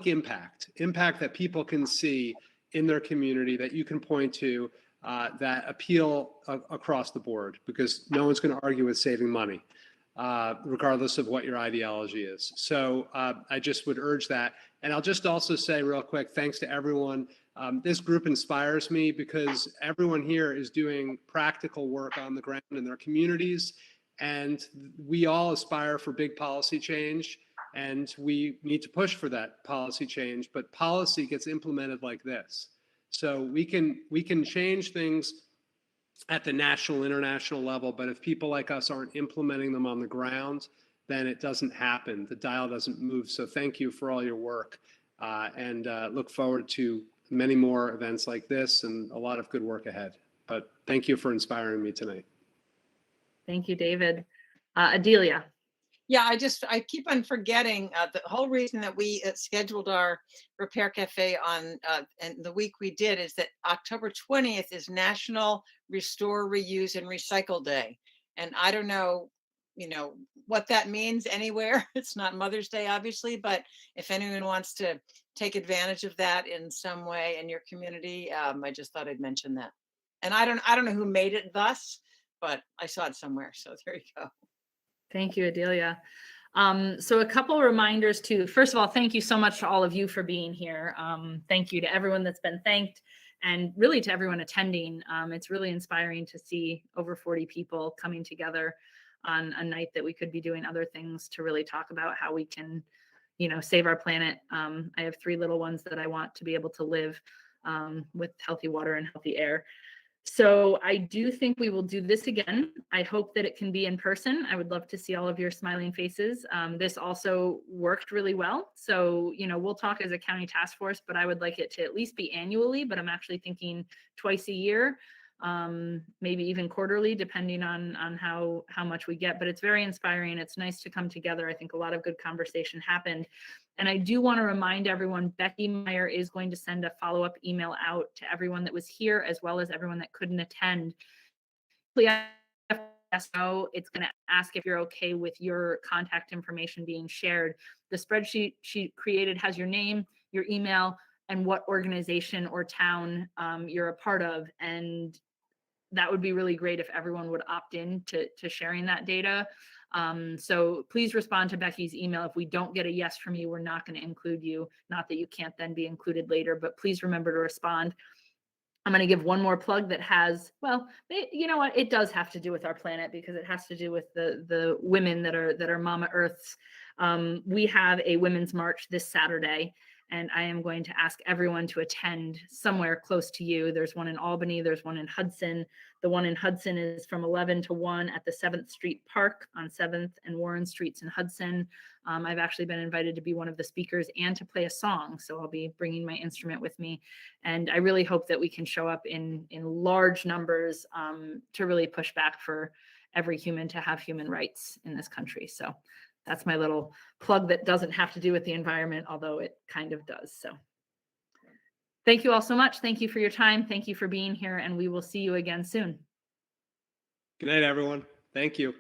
impact that people can see in their community that you can point to that appeal across the board, because no one's going to argue with saving money, regardless of what your ideology is. So I just would urge that. And I'll just also say real quick, thanks to everyone. This group inspires me because everyone here is doing practical work on the ground in their communities. And we all aspire for big policy change, and we need to push for that policy change. But policy gets implemented like this. So we can change things at the national, international level, but if people like us aren't implementing them on the ground, then it doesn't happen. The dial doesn't move. So thank you for all your work, and look forward to many more events like this and a lot of good work ahead. But thank you for inspiring me tonight. Thank you, David. Adelia. Yeah, I keep on forgetting the whole reason that we scheduled our Repair Cafe on and the week we did is that October 20th is National Restore, Reuse, and Recycle Day. And I don't know, what that means anywhere. It's not Mother's Day, obviously, but if anyone wants to take advantage of that in some way in your community, I just thought I'd mention that. And I don't know who made it thus, but I saw it somewhere. So there you go. Thank you, Adelia. So a couple reminders too. First of all, thank you so much to all of you for being here. Thank you to everyone that's been thanked, and really to everyone attending. It's really inspiring to see over 40 people coming together on a night that we could be doing other things to really talk about how we can, save our planet. I have 3 little ones that I want to be able to live with healthy water and healthy air. So I do think we will do this again. I hope that it can be in person. I would love to see all of your smiling faces. This also worked really well. So, we'll talk as a county task force, but I would like it to at least be annually, but I'm actually thinking twice a year, maybe even quarterly, depending on how much we get. But it's very inspiring. It's nice to come together. I think a lot of good conversation happened. And I do want to remind everyone, Becky Meyer is going to send a follow-up email out to everyone that was here, as well as everyone that couldn't attend. Please know it's going to ask if you're okay with your contact information being shared. The spreadsheet she created has your name, your email, and what organization or town you're a part of. And that would be really great if everyone would opt in to sharing that data. So please respond to Becky's email. If we don't get a yes from you, we're not going to include you. Not that you can't then be included later, but please remember to respond. I'm going to give one more plug that has, well, you know what? It does have to do with our planet, because it has to do with the women that are Mama Earths. We have a Women's March this Saturday, and I am going to ask everyone to attend somewhere close to you. There's one in Albany. There's one in Hudson. The one in Hudson is from 11 to 1 at the 7th Street Park on 7th and Warren Streets in Hudson. I've actually been invited to be one of the speakers and to play a song. So I'll be bringing my instrument with me. And I really hope that we can show up in large numbers to really push back for every human to have human rights in this country. So that's my little plug that doesn't have to do with the environment, although it kind of does. So thank you all so much. Thank you for your time. Thank you for being here, and we will see you again soon. Good night, everyone. Thank you.